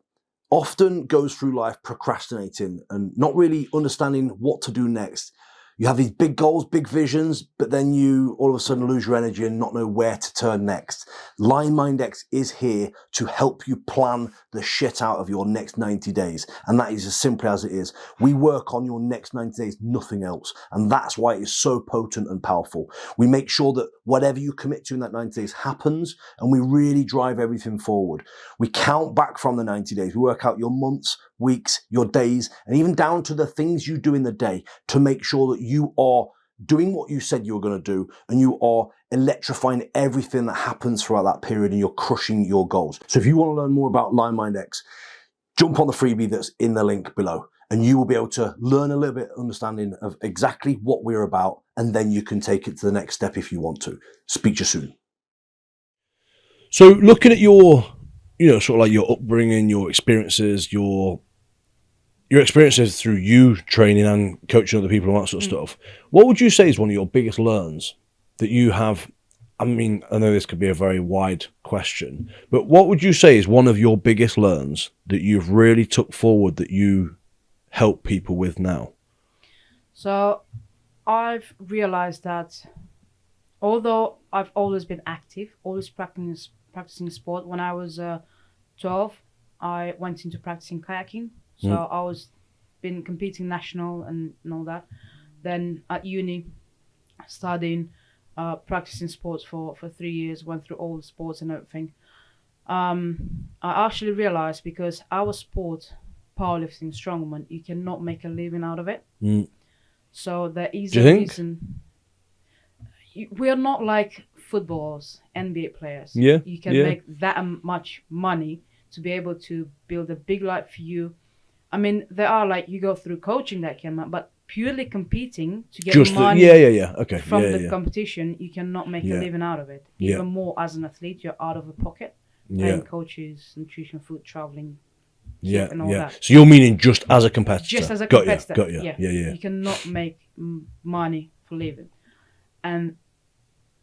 often goes through life procrastinating and not really understanding what to do next, you have these big goals, big visions, but then you all of a sudden lose your energy and not know where to turn next. Line Mind X is here to help you plan the shit out of your next 90 days. And that is as simple as it is. We work on your next 90 days, nothing else. And that's why it is so potent and powerful. We make sure that whatever you commit to in that 90 days happens, and we really drive everything forward. We count back from the 90 days. We work out your months, weeks, your days, and even down to the things you do in the day to make sure that you are doing what you said you were going to do, and you are electrifying everything that happens throughout that period, and you're crushing your goals. So if you want to learn more about Line Mind X, jump on the freebie that's in the link below, and you will be able to learn a little bit understanding of exactly what we're about, and then you can take it to the next step if you want to. Speak to you soon. So looking at your, sort of like your upbringing, your experiences, your experiences through you training and coaching other people and all that sort of stuff, what would you say is one of your biggest learns that you have? I mean, I know this could be a very wide question, but what would you say is one of your biggest learns that you've really took forward that you help people with now? So I've realized that although I've always been active, always practicing sport, when I was 12, I went into practicing kayaking. So I was been competing national and all that. Then at uni, studying, practicing sports for 3 years, went through all the sports and everything. I actually realized, because our sport, powerlifting, strongwoman, you cannot make a living out of it. So there is a reason. We are not like footballers, NBA players. Yeah, you can make that much money to be able to build a big life for you. I mean, there are like, you go through coaching that can, but purely competing to get money from the competition, you cannot make a living out of it. Even more as an athlete, you're out of the pocket, paying coaches, nutrition, food, traveling, and all that. So you're meaning just as a competitor? Just as a competitor. Got you. Yeah. You cannot make money for living. And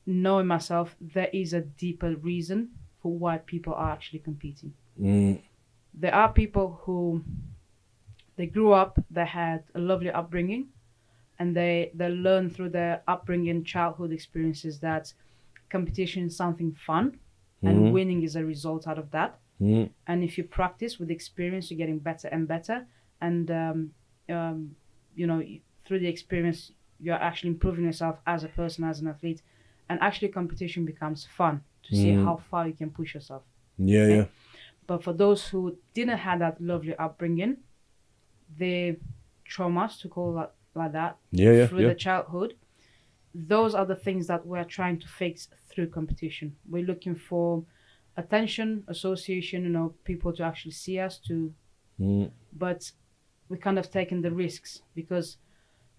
knowing myself, there is a deeper reason for why people are actually competing. There are people who, they grew up, they had a lovely upbringing, and they learn through their upbringing, childhood experiences, that competition is something fun, and winning is a result out of that. And if you practice with experience, you're getting better and better, and through the experience, you're actually improving yourself as a person, as an athlete, and actually competition becomes fun to see how far you can push yourself. But for those who didn't have that lovely upbringing, the traumas, to call it like that, through the childhood, those are the things that we're trying to fix through competition. We're looking for attention, association, people to actually see us, but we kind of taken the risks, because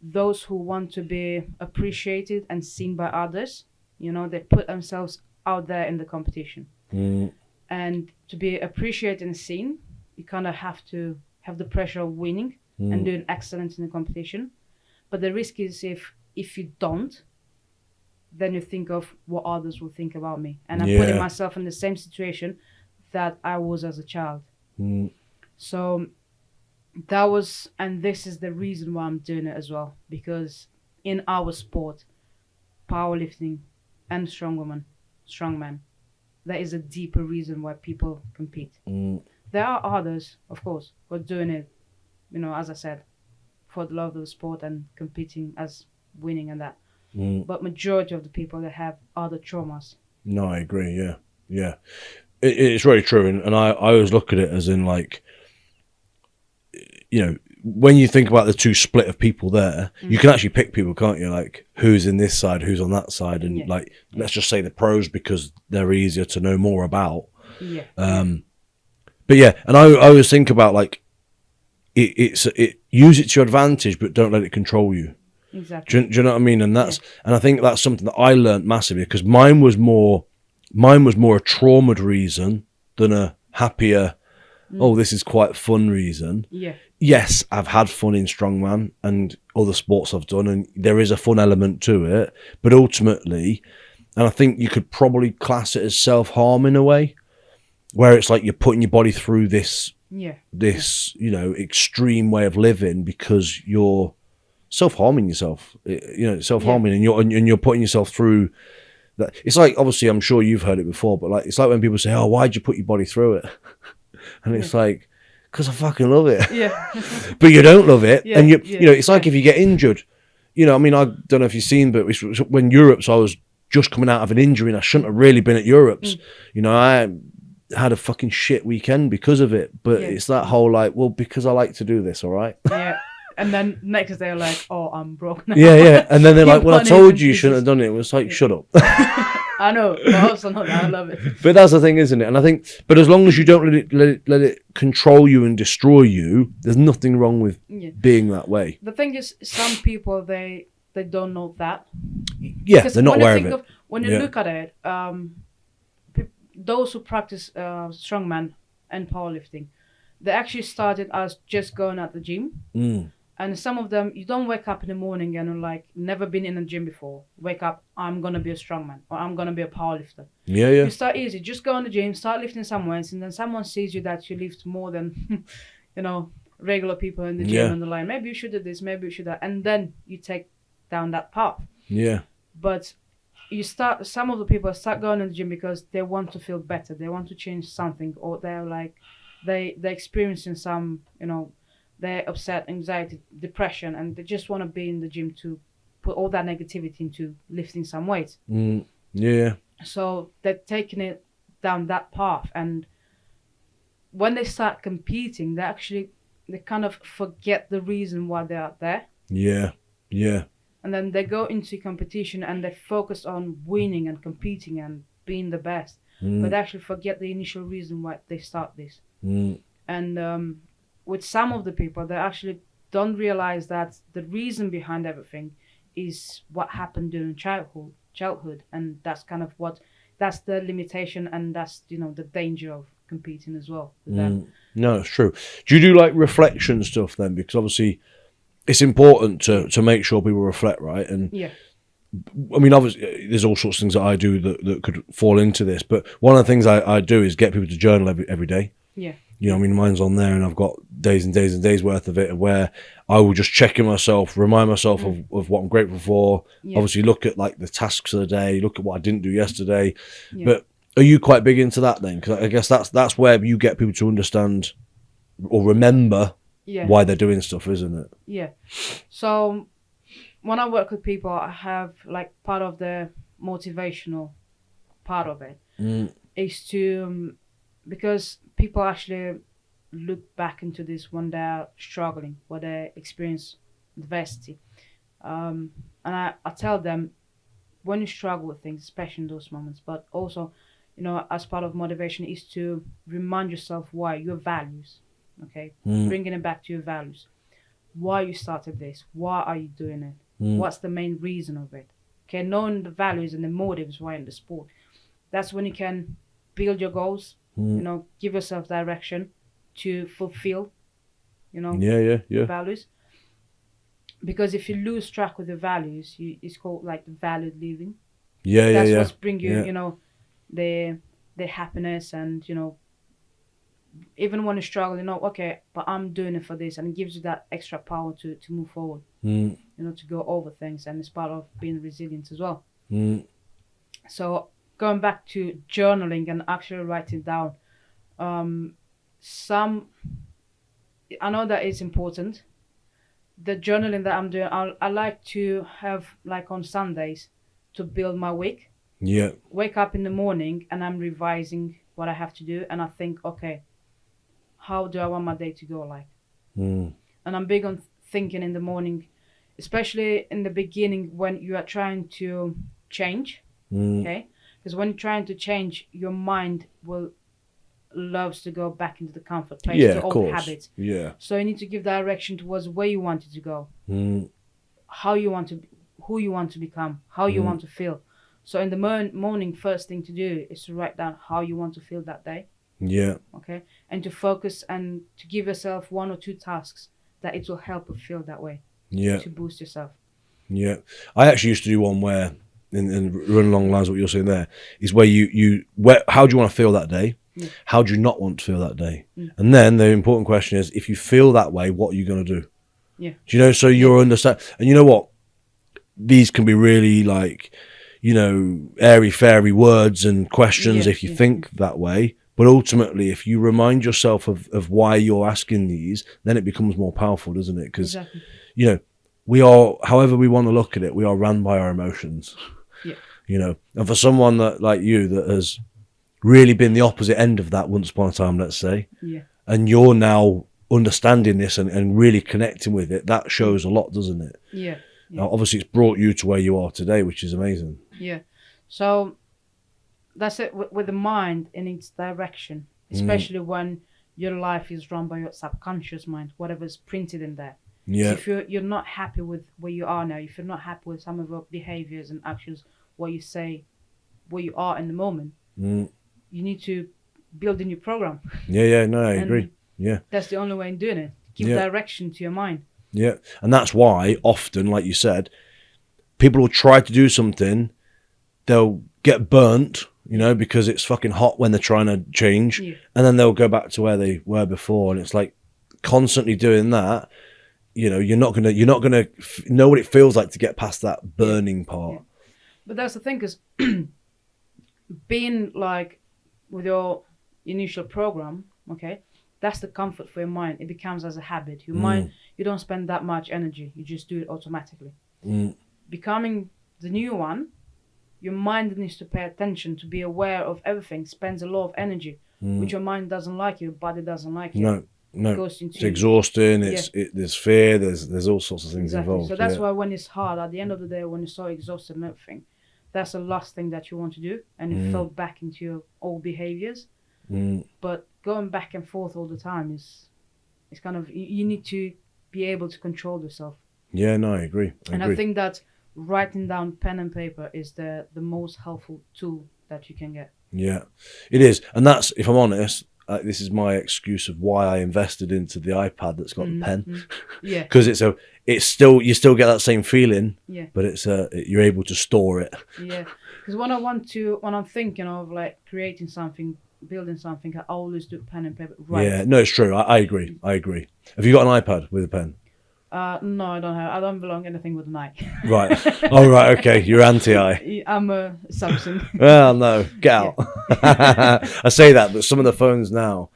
those who want to be appreciated and seen by others, they put themselves out there in the competition. And to be appreciated and seen, you kind of have to have the pressure of winning and doing excellent in the competition. But the risk is, if you don't, then you think of what others will think about me. And I'm putting myself in the same situation that I was as a child. So that was, and this is the reason why I'm doing it as well, because in our sport, powerlifting and strongman, there is a deeper reason why people compete. There are others, of course, who are doing it, as I said, for the love of the sport and competing as winning and that. But majority of the people that have other traumas. No, I agree. Yeah. It's really true. And I always look at it as in, like, when you think about the two split of people there, you can actually pick people, can't you? Like, who's in this side, who's on that side. And like, let's just say the pros, because they're easier to know more about. But yeah, and I always think about, like, use it to your advantage, but don't let it control you. Exactly. Do you know what I mean? And that's and I think that's something that I learned massively, because mine was more a traumaed reason than a happier, this is quite fun reason. Yes, I've had fun in strongman and other sports I've done, and there is a fun element to it, but ultimately, and I think you could probably class it as self-harm in a way, where it's like you're putting your body through this extreme way of living because you're self-harming yourself, self-harming, and you're putting yourself through that. It's like, obviously, I'm sure you've heard it before, but like, it's like when people say, "Oh, why'd you put your body through it?" And it's like, because I fucking love it. Yeah. But you don't love it, and it's like yeah. if you get injured. I mean, I don't know if you've seen, but when Europe's, I was just coming out of an injury, and I shouldn't have really been at Europe's. I had a fucking shit weekend because of it. But it's that whole like, well, because I like to do this, all right? Yeah. And then next they're like, "Oh, I'm broke now." Yeah. And then they're like, "Well, I told you shouldn't have done it." It was like, shut up. I know, but also not. I love it. But that's the thing, isn't it? And I think, but as long as you don't let it control you and destroy you, there's nothing wrong with being that way. The thing is, some people they don't know that. Yeah, they're not aware of it. When you look at it, those who practice strongman and powerlifting, they actually started as just going at the gym. And some of them, you don't wake up in the morning and like never been in a gym before. Wake up, I'm gonna be a strongman or I'm gonna be a powerlifter. Yeah. You start easy, just go in the gym, start lifting some weights, and then someone sees you that you lift more than, regular people in the gym, and they're like, maybe you should do this, maybe you should that, and then you take down that path. Yeah. But some of the people start going in the gym because they want to feel better, they want to change something, or they're like, they're experiencing some, they're upset, anxiety, depression, and they just want to be in the gym to put all that negativity into lifting some weights. Yeah. So they're taking it down that path, and when they start competing, they kind of forget the reason why they're out there. Yeah. And then they go into competition and they focus on winning and competing and being the best, but they actually forget the initial reason why they start this. And with some of the people, they actually don't realize that the reason behind everything is what happened during childhood, and that's kind of that's the limitation, and that's the danger of competing as well with them. No, it's true. Do you do like reflection stuff then? Because obviously it's important to make sure people reflect, right? And I mean, obviously there's all sorts of things that I do that could fall into this, but one of the things I do is get people to journal every day. Yeah. I mean, mine's on there, and I've got days and days and days worth of it where I will just check in myself, remind myself of what I'm grateful for. Obviously, look at like the tasks of the day, look at what I didn't do yesterday. But are you quite big into that then? Because I guess that's where you get people to understand or remember why they're doing stuff, isn't it? Yeah. So when I work with people, I have like part of the motivational part of it is to because people actually look back into this when they're struggling, when they experience adversity. And I tell them, when you struggle with things, especially in those moments, but also, as part of motivation is to remind yourself why, your values, okay? Bringing it back to your values. Why you started this, why are you doing it? What's the main reason of it? Okay, knowing the values and the motives why in the sport. That's when you can build your goals, give yourself direction to fulfill, values. Because if you lose track with your values, it's called like the valued living. That's what's bring you, the happiness, and even when you struggle, okay, but I'm doing it for this, and it gives you that extra power to move forward, to go over things, and it's part of being resilient as well. So going back to journaling and actually writing down, I know that it's important. The journaling that I'm doing, I like to have like on Sundays to build my week. Wake up in the morning and I'm revising what I have to do, and I think, okay, how do I want my day to go like? And I'm big on thinking in the morning, especially in the beginning when you are trying to change, okay? Because when you're trying to change, your mind loves to go back into the comfort place, to old habits. So you need to give direction towards where you want it to go, how you want to, who you want to become, how you want to feel. So in the morning, first thing to do is to write down how you want to feel that day. Okay, and to focus and to give yourself 1 or 2 tasks that it will help you feel that way. To boost yourself. I actually used to do one where, and run along the lines of what you're saying there, is where how do you want to feel that day? How do you not want to feel that day? And then the important question is, if you feel that way, what are you going to do? Yeah. Do you know? So you're understand, and you know what? These can be really like, airy fairy words and questions if you think that way. But ultimately, if you remind yourself of why you're asking these, then it becomes more powerful, doesn't it? Because, we are, however we want to look at it, we are run by our emotions. Yeah. And for someone that like you that has really been the opposite end of that once upon a time, let's say, and you're now understanding this and really connecting with it, that shows a lot, doesn't it? Yeah. Now, obviously, it's brought you to where you are today, which is amazing. Yeah. So that's it with the mind in its direction, especially when your life is run by your subconscious mind, whatever's printed in there. Yeah. So if you're not happy with where you are now, if you're not happy with some of your behaviors and actions, what you say, where you are in the moment, you need to build a new program. No, I agree. Yeah. That's the only way in doing it. Give direction to your mind. Yeah. And that's why often, like you said, people will try to do something, they'll get burnt, because it's fucking hot when they're trying to change, and then they'll go back to where they were before. And it's like constantly doing that, you're not gonna know what it feels like to get past that burning part. Yeah. But that's the thing, because being like with your initial program, okay, that's the comfort for your mind. It becomes as a habit. Your mind, you don't spend that much energy. You just do it automatically. Becoming the new one, your mind needs to pay attention, to be aware of everything, spends a lot of energy, which your mind doesn't like, your body doesn't like it. No. It goes into, it's exhausting, there's fear, there's all sorts of things involved. So that's why when it's hard, at the end of the day, when you're so exhausted and everything, that's the last thing that you want to do, and you fall back into your old behaviors. But going back and forth all the time is kind of, you need to be able to control yourself. Yeah, no, I agree. I think that writing down pen and paper is the most helpful tool that you can get. Yeah, it is. And that's, if I'm honest, this is my excuse of why I invested into the iPad that's got the pen. Yeah. Because you still get that same feeling, but it's you're able to store it. Yeah. Because when I'm thinking of like creating something, building something, I always do pen and paper. Right. Yeah, no, it's true. I agree. Have you got an iPad with a pen? No, I don't have. I don't belong anything with an eye. Right. Oh, right. Okay. You're anti-eye. I'm a Samsung. Well, no. Get out. I say that, but some of the phones now,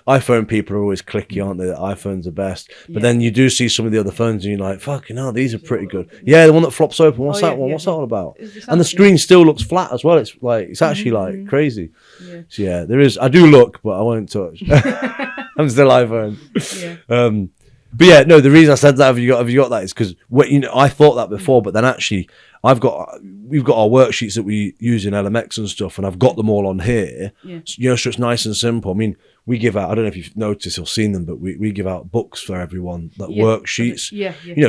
iPhone people are always clicky, aren't they? That iPhones are best. But then you do see some of the other phones and you're like, fucking hell, these are pretty good. Yeah, the one that flops open. What's that one? What's that all about? And the screen still looks flat as well. It's actually like crazy. Yeah. So yeah, there is. I do look, but I won't touch. I'm still iPhone. Yeah. But yeah, no, the reason I said that, have you got that, is because I thought that before, but then actually we've got our worksheets that we use in LMX and stuff, and I've got them all on here. Yeah. So it's nice and simple. I mean, we give out, I don't know if you've noticed or seen them, but we give out books for everyone, like worksheets,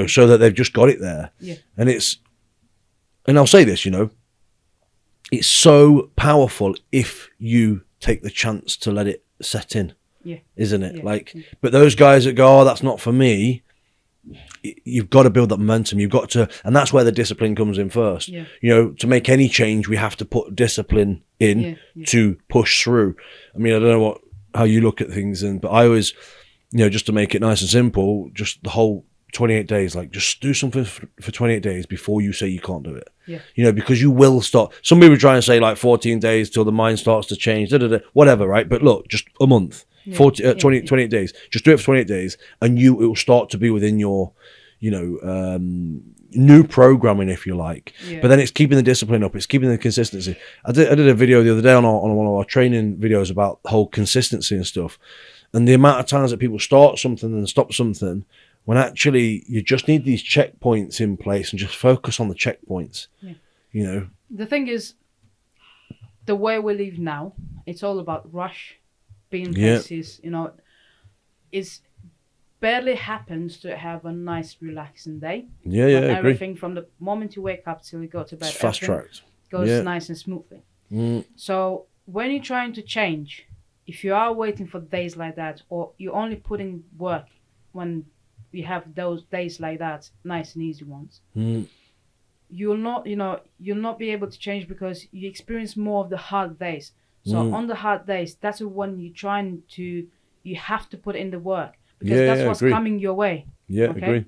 so that they've just got it there. Yeah. And I'll say this, it's so powerful if you take the chance to let it set in. Yeah. Isn't it? But those guys that go, oh, that's not for me, you've got to build that momentum. You've got to, and that's where the discipline comes in first. Yeah. To make any change, we have to put discipline in to push through. I mean, I don't know how you look at things, but I always, just to make it nice and simple, just the whole 28 days, like just do something for 28 days before you say you can't do it. Yeah. Because you will start. Some people try and say like 14 days till the mind starts to change, whatever, right? But look, just a month. 28 days. Just do it for 28 days, and it will start to be within your, new programming, if you like. Yeah. But then it's keeping the discipline up. It's keeping the consistency. I did a video the other day on one of our training videos about the whole consistency and stuff, and the amount of times that people start something and stop something, when actually you just need these checkpoints in place and just focus on the checkpoints. Yeah. The thing is, the way we live now, it's all about rush. Being places, it barely happens to have a nice, relaxing day. Yeah, everything from the moment you wake up till you go to bed, it's fast tracked. Goes nice and smoothly. So when you're trying to change, if you are waiting for days like that, or you're only putting work when you have those days like that, nice and easy ones, you'll not be able to change, because you experience more of the hard days. So on the hard days, that's when you have to put in the work, because that's what's coming your way. Yeah, Okay? agree.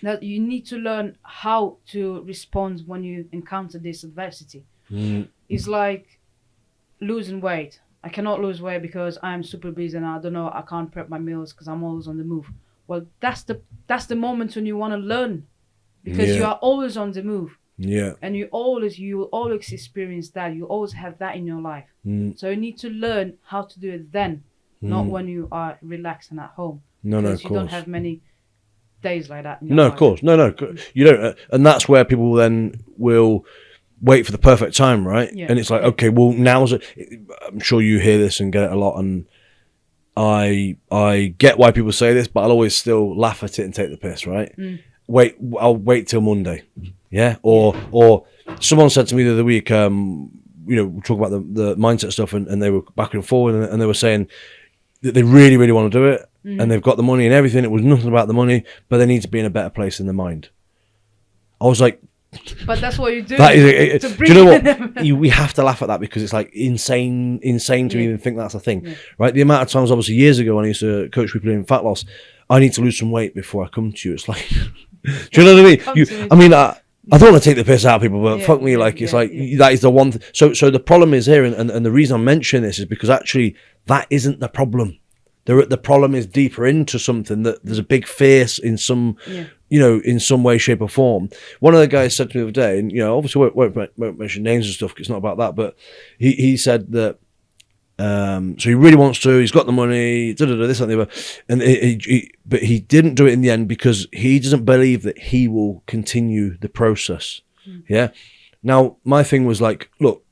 That you need to learn how to respond when you encounter this adversity. It's like losing weight. I cannot lose weight because I'm super busy and I don't know, I can't prep my meals because I'm always on the move. Well, that's the moment when you want to learn, because you are always on the move. Yeah. And you will always experience that. You always have that in your life. So you need to learn how to do it then, not when you are relaxing at home. No, because of you course. don't have many days like that in your No, life. of course. No, you don't. And that's where people then will wait for the perfect time, right? Yeah. And it's like, okay, well, now's it. I'm sure you hear this and get it a lot, and I get why people say this, but I'll always still laugh at it and take the piss, right? I'll wait till Monday. Yeah. Or someone said to me the other week, we talk about the mindset stuff, and they were back and forward, and they were saying that they really, really want to do it, and they've got the money and everything. It was nothing about the money, but they need to be in a better place in their mind. I was like, but that's what you do. That is, do you know what? We have to laugh at that because it's like insane to even think that's a thing, right? The amount of times, obviously, years ago when I used to coach people in fat loss, I need to lose some weight before I come to you. It's like, do you know what I mean? I don't want to take the piss out of people, but fuck me, that is the one thing. So the problem is here, and the reason I'm mentioning this is because actually that isn't the problem. The problem is deeper into something, that there's a big fear in some, in some way, shape or form. One of the guys said to me the other day, and obviously won't mention names and stuff, 'cause it's not about that, but he said that, so he really wants to, he's got the money, this and the other, and but he didn't do it in the end because he doesn't believe that he will continue the process. Yeah. Now my thing was like, look,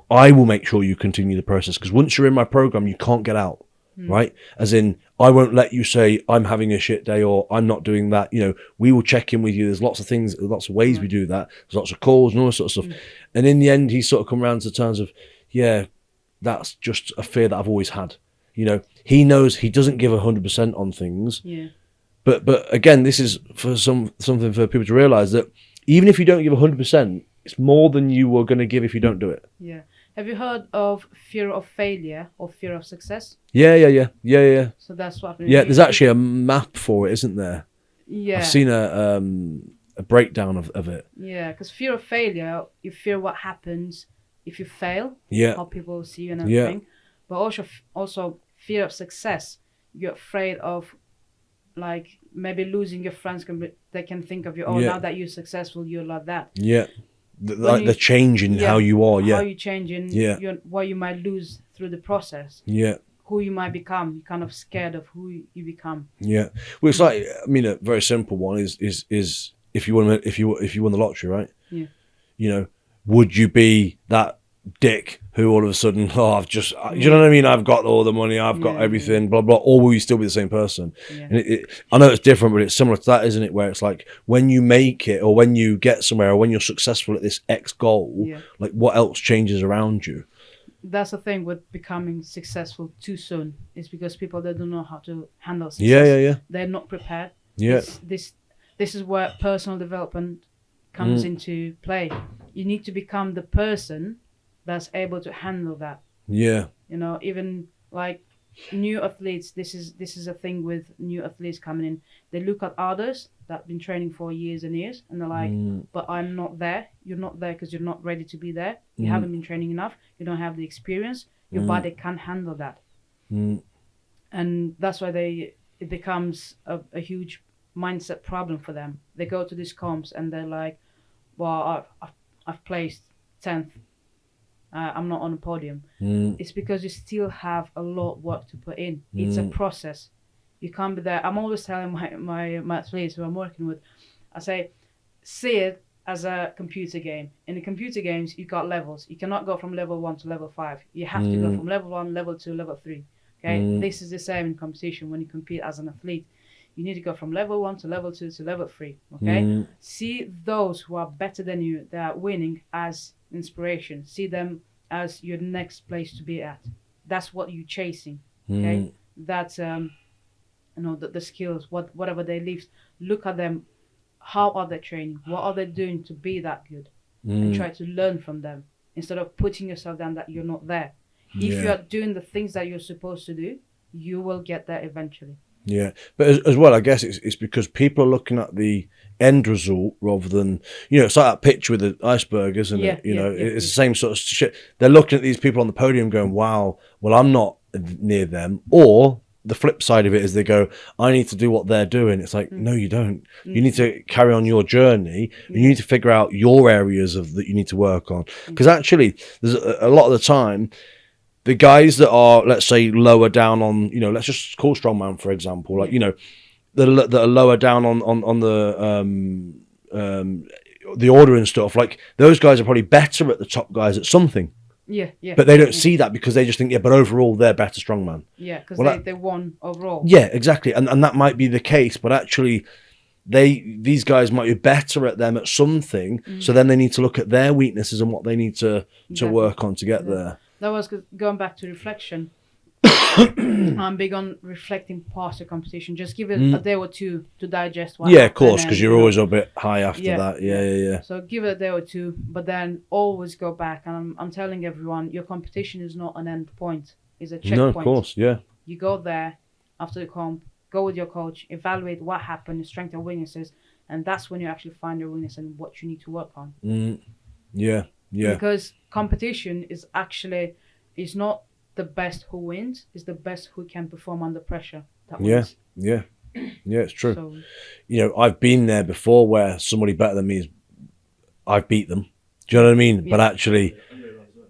I will make sure you continue the process, because once you're in my program, you can't get out. Right? As in, I won't let you say I'm having a shit day or I'm not doing that. We will check in with you. There's lots of things, lots of ways we do that. There's lots of calls and all that sort of stuff. And in the end, he sort of come around to terms of, yeah, that's just a fear that I've always had. He knows he doesn't give 100% on things. Yeah. But again, this is for something for people to realize that even if you don't give 100%, it's more than you were going to give if you don't do it. Yeah. Have you heard of fear of failure or fear of success? Yeah. So that's what. Yeah, there's actually a map for it, isn't there? Yeah. I've seen a breakdown of it. Yeah, because fear of failure, you fear what happens if you fail. Yeah. How people see you and everything. Yeah. But also fear of success. You're afraid of, like, maybe losing your friends. They can think of you. Oh, now that you're successful, you're like that. Yeah. The change in how you are, how you change in what you might lose through the process, who you might become. You're kind of scared of who you become. Yeah, well, it's like, I mean, a very simple one is if you won the lottery, right? Yeah, would you be that dick who all of a sudden, I've just, you know what I mean? I've got all the money, I've got everything, blah, blah, or will you still be the same person? Yeah. And I know it's different, but it's similar to that, isn't it? Where it's like, when you make it, or when you get somewhere, or when you're successful at this X goal, like, what else changes around you? That's the thing with becoming successful too soon, is because people, they don't know how to handle success. Yeah. They're not prepared. Yeah. This is where personal development comes into play. You need to become the person that's able to handle that. Yeah. Even like new athletes, this is a thing with new athletes coming in. They look at others that have been training for years and years, and they're like, but I'm not there. You're not there because you're not ready to be there. You haven't been training enough. You don't have the experience. Your body can't handle that. And that's why it becomes a huge mindset problem for them. They go to these comps and they're like, well, I've placed 10th. I'm not on a podium. It's because you still have a lot of work to put in. It's a process. You can't be there. I'm always telling my athletes who I'm working with, I say, see it as a computer game. In the computer games, you got levels. You cannot go from level 1 to level 5. You have to go from level 1, level 2, level 3. Okay, this is the same in competition. When you compete as an athlete, you need to go from level 1 to level 2 to level 3. Okay, see those who are better than you, that are winning, as inspiration. See them as your next place to be at. That's what you're chasing. Okay, that's the skills, whatever they live. Look at them. How are they training? What are they doing to be that good? And try to learn from them instead of putting yourself down that you're not there. If you are doing the things that you're supposed to do, you will get there eventually. Yeah, but as well, I guess it's because people are looking at the end result rather than, it's like that picture with the iceberg, isn't Yeah, it? yeah, It's the same sort of shit. They're looking at these people on the podium going, wow, well, I'm not near them. Or the flip side of it is they go, I need to do what they're doing. It's like, no, you don't. You need to carry on your journey, and you need to figure out your areas that you need to work on. Because actually, there's a lot of the time, the guys that are, let's say, lower down on, let's just call strongman, for example, like, that are lower down on the order and stuff, like those guys are probably better at the top guys at something. Yeah. But they don't see that because they just think, but overall they're better strongman. Yeah, because they won overall. Yeah, exactly. And that might be the case, but actually these guys might be better at them at something, so then they need to look at their weaknesses and what they need to work on to get there. That was going back to reflection. I'm big on reflecting past the competition. Just give it a day or two to digest what happened. Of course, because you're always a bit high after that. Yeah. So give it a day or two, but then always go back. And I'm telling everyone, your competition is not an end point. It's a checkpoint. No, of course, yeah. You go there after the comp, go with your coach, evaluate what happened, your strengths and weaknesses, and that's when you actually find your weakness and what you need to work on. Yeah. Because competition is actually, it's not the best who wins, it's the best who can perform under pressure that wins. Yeah, it's true. So, I've been there before where somebody better than me I've beat them. Do you know what I mean? But actually,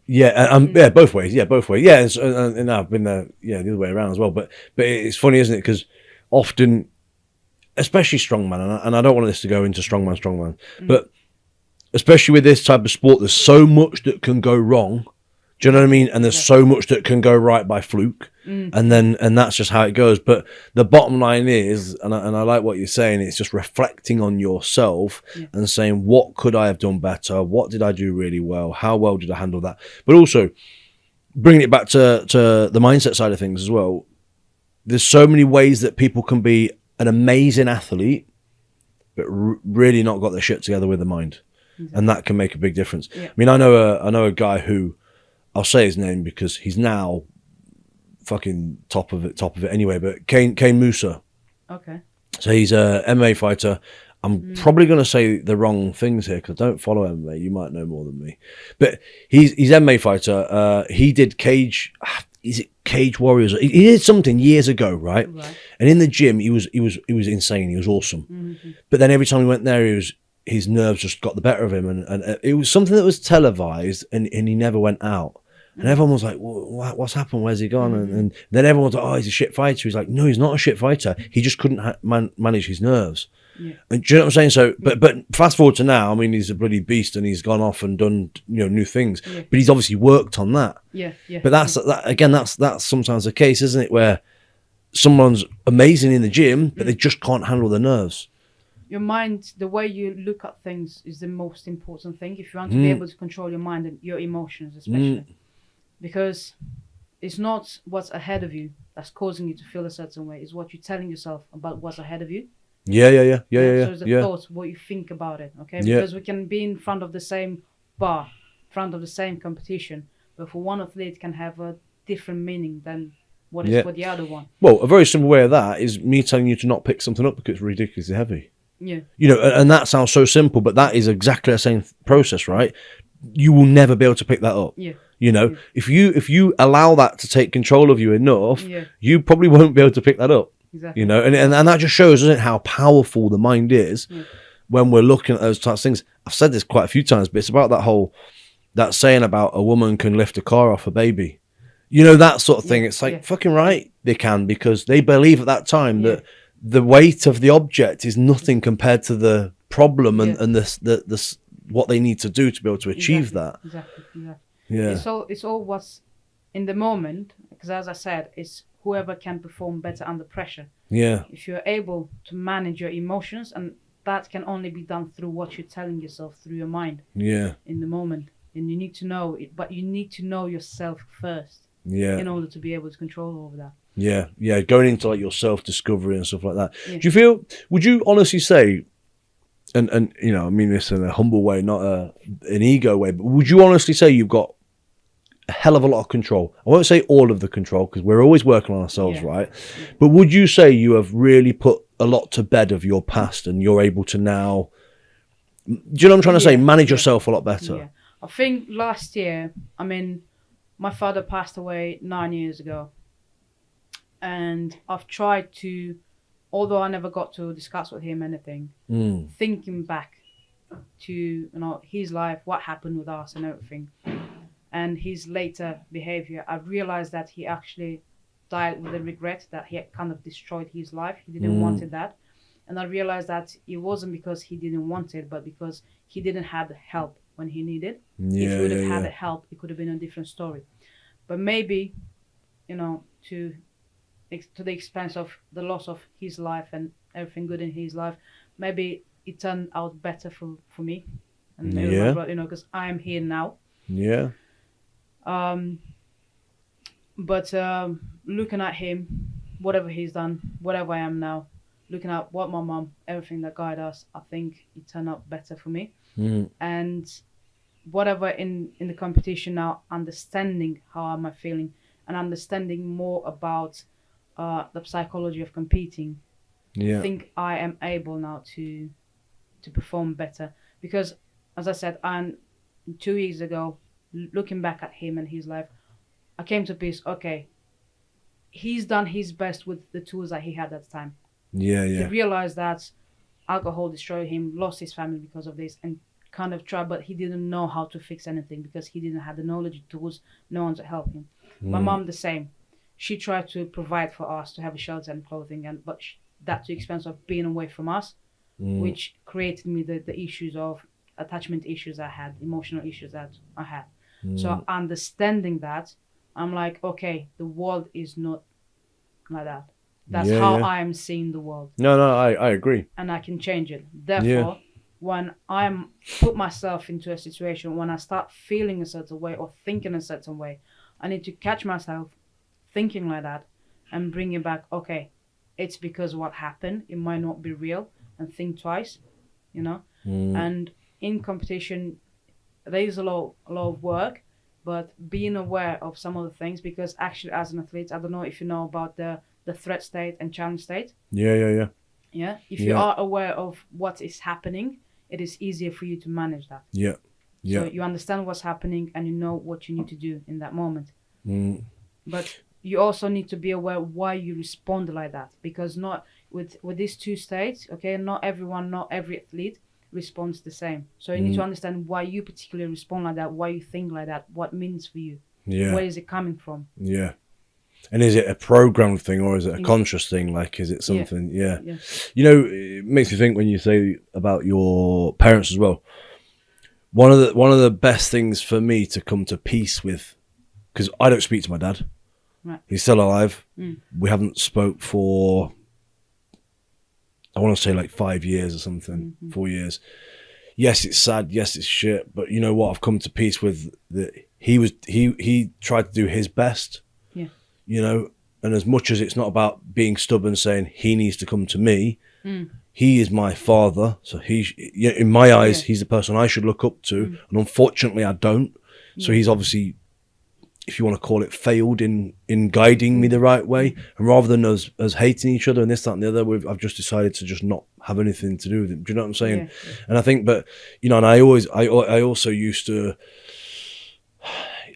both ways. Yeah, both ways. Yeah, and I've been there, the other way around as well. But it's funny, isn't it? Because often, especially strongman, and I don't want this to go into strongman, but especially with this type of sport, there's so much that can go wrong. Do you know what I mean? And there's so much that can go right by fluke, and that's just how it goes. But the bottom line is, and I like what you're saying, it's just reflecting on yourself and saying, what could I have done better? What did I do really well? How well did I handle that? But also bringing it back to the mindset side of things as well. There's so many ways that people can be an amazing athlete, but really not got their shit together with the mind, and that can make a big difference. I mean, I know a guy who, I'll say his name because he's now fucking top of it anyway, but Kane Musa. Okay. So he's a MMA fighter. I'm probably going to say the wrong things here because I don't follow MMA. You might know more than me. But he's MMA fighter. He did Cage... Is it Cage Warriors? He did something years ago, right? And in the gym, he was insane. He was awesome. But then every time he went there, his nerves just got the better of him. And it was something that was televised and he never went out. And everyone was like, well, what's happened? Where's he gone? And then everyone was like, oh, he's a shit fighter. He's like, no, he's not a shit fighter. He just couldn't manage his nerves. And do you know what I'm saying? So, but fast forward to now, I mean, he's a bloody beast and he's gone off and done, new things. But he's obviously worked on that. But that's sometimes the case, isn't it? Where someone's amazing in the gym, but they just can't handle the nerves. Your mind, the way you look at things is the most important thing. If you want to be able to control your mind and your emotions, especially. Because it's not what's ahead of you that's causing you to feel a certain way. It's what you're telling yourself about what's ahead of you. Yeah. So it's the thoughts, what you think about it, okay? Because we can be in front of the same bar, in front of the same competition, but for one athlete can have a different meaning than what is for the other one. Well, a very simple way of that is me telling you to not pick something up because it's ridiculously heavy. Yeah. And that sounds so simple, but that is exactly the same process, right? You will never be able to pick that up. If you allow that to take control of you enough, you probably won't be able to pick that up. Exactly. And that just shows, doesn't it, how powerful the mind is when we're looking at those types of things. I've said this quite a few times, but it's about that saying about a woman can lift a car off a baby. That sort of thing. It's like, fucking right, they can, because they believe at that time that the weight of the object is nothing compared to the problem and the what they need to do to be able to achieve that. Exactly. Yeah. It's all what's in the moment, because as I said, it's whoever can perform better under pressure. Yeah. If you're able to manage your emotions, and that can only be done through what you're telling yourself through your mind. Yeah. In the moment. And you need to know it, but you need to know yourself first. Yeah. In order to be able to control over that. Yeah. Going into like your self-discovery and stuff like that. Yeah. Would you honestly say, and I mean this in a humble way, not an ego way, but would you honestly say you've got a hell of a lot of control. I won't say all of the control because we're always working on ourselves, Yeah. right? But would you say you have really put a lot to bed of your past and you're able to now, do you know what I'm trying to say? Manage yourself a lot better. Yeah. I think last year, I mean, my father passed away 9 years ago. And I've tried to, although I never got to discuss with him anything, thinking back to his life, what happened with us and everything, and his later behavior, I realized that he actually died with a regret that he had kind of destroyed his life. He didn't want it that. And I realized that it wasn't because he didn't want it, but because he didn't have the help when he needed. If he would have had the help, it could have been a different story. But maybe, to the expense of the loss of his life and everything good in his life, maybe it turned out better for me and everyone, because I am here now. Yeah. But looking at him, whatever he's done, whatever I am now, looking at what my mom, everything that guided us, I think it turned out better for me. And whatever in the competition now, understanding how am I feeling and understanding more about the psychology of competing, I think I am able now to perform better. Because, as I said, 2 years ago, looking back at him and his life, I came to peace. Okay, he's done his best with the tools that he had at the time. He realized that alcohol destroyed him, lost his family because of this, and kind of tried, but he didn't know how to fix anything because he didn't have the knowledge, tools, no one to help him. My mom the same. She tried to provide for us to have a shelter and clothing, but that to the expense of being away from us, which created me the issues of attachment issues I had, emotional issues that I had. So understanding that, I'm like, okay, the world is not like that. That's how I am seeing the world. No, I agree. And I can change it. Therefore, when I put myself into a situation, when I start feeling a certain way or thinking a certain way, I need to catch myself thinking like that and bring it back. Okay, it's because what happened. It might not be real, and think twice, And in competition, there is a lot of work, but being aware of some of the things, because actually as an athlete, I don't know if you know about the threat state and challenge state. Yeah. If you are aware of what is happening, it is easier for you to manage that. So you understand what's happening and you know what you need to do in that moment. But you also need to be aware why you respond like that, because not with these two states, okay, not every athlete responds the same. So you need to understand why you particularly respond like that, why you think like that, what means for you, where is it coming from. And is it a programmed thing or is it a conscious thing? Like, is it something? It makes me think when you say about your parents as well. One of the best things for me to come to peace with, because I don't speak to my dad. Right. He's still alive. We haven't spoke for, I want to say like 5 years or something, 4 years. Yes, it's sad. Yes, it's shit. But you know what? I've come to peace with that. He tried to do his best. And as much as it's not about being stubborn, saying he needs to come to me, he is my father. So in my eyes, he's the person I should look up to. And unfortunately, I don't. So he's obviously, if you want to call it, failed in guiding me the right way. And rather than us hating each other and this, that, and the other, I've just decided to just not have anything to do with it. Do you know what I'm saying? And I think, but and I also used to,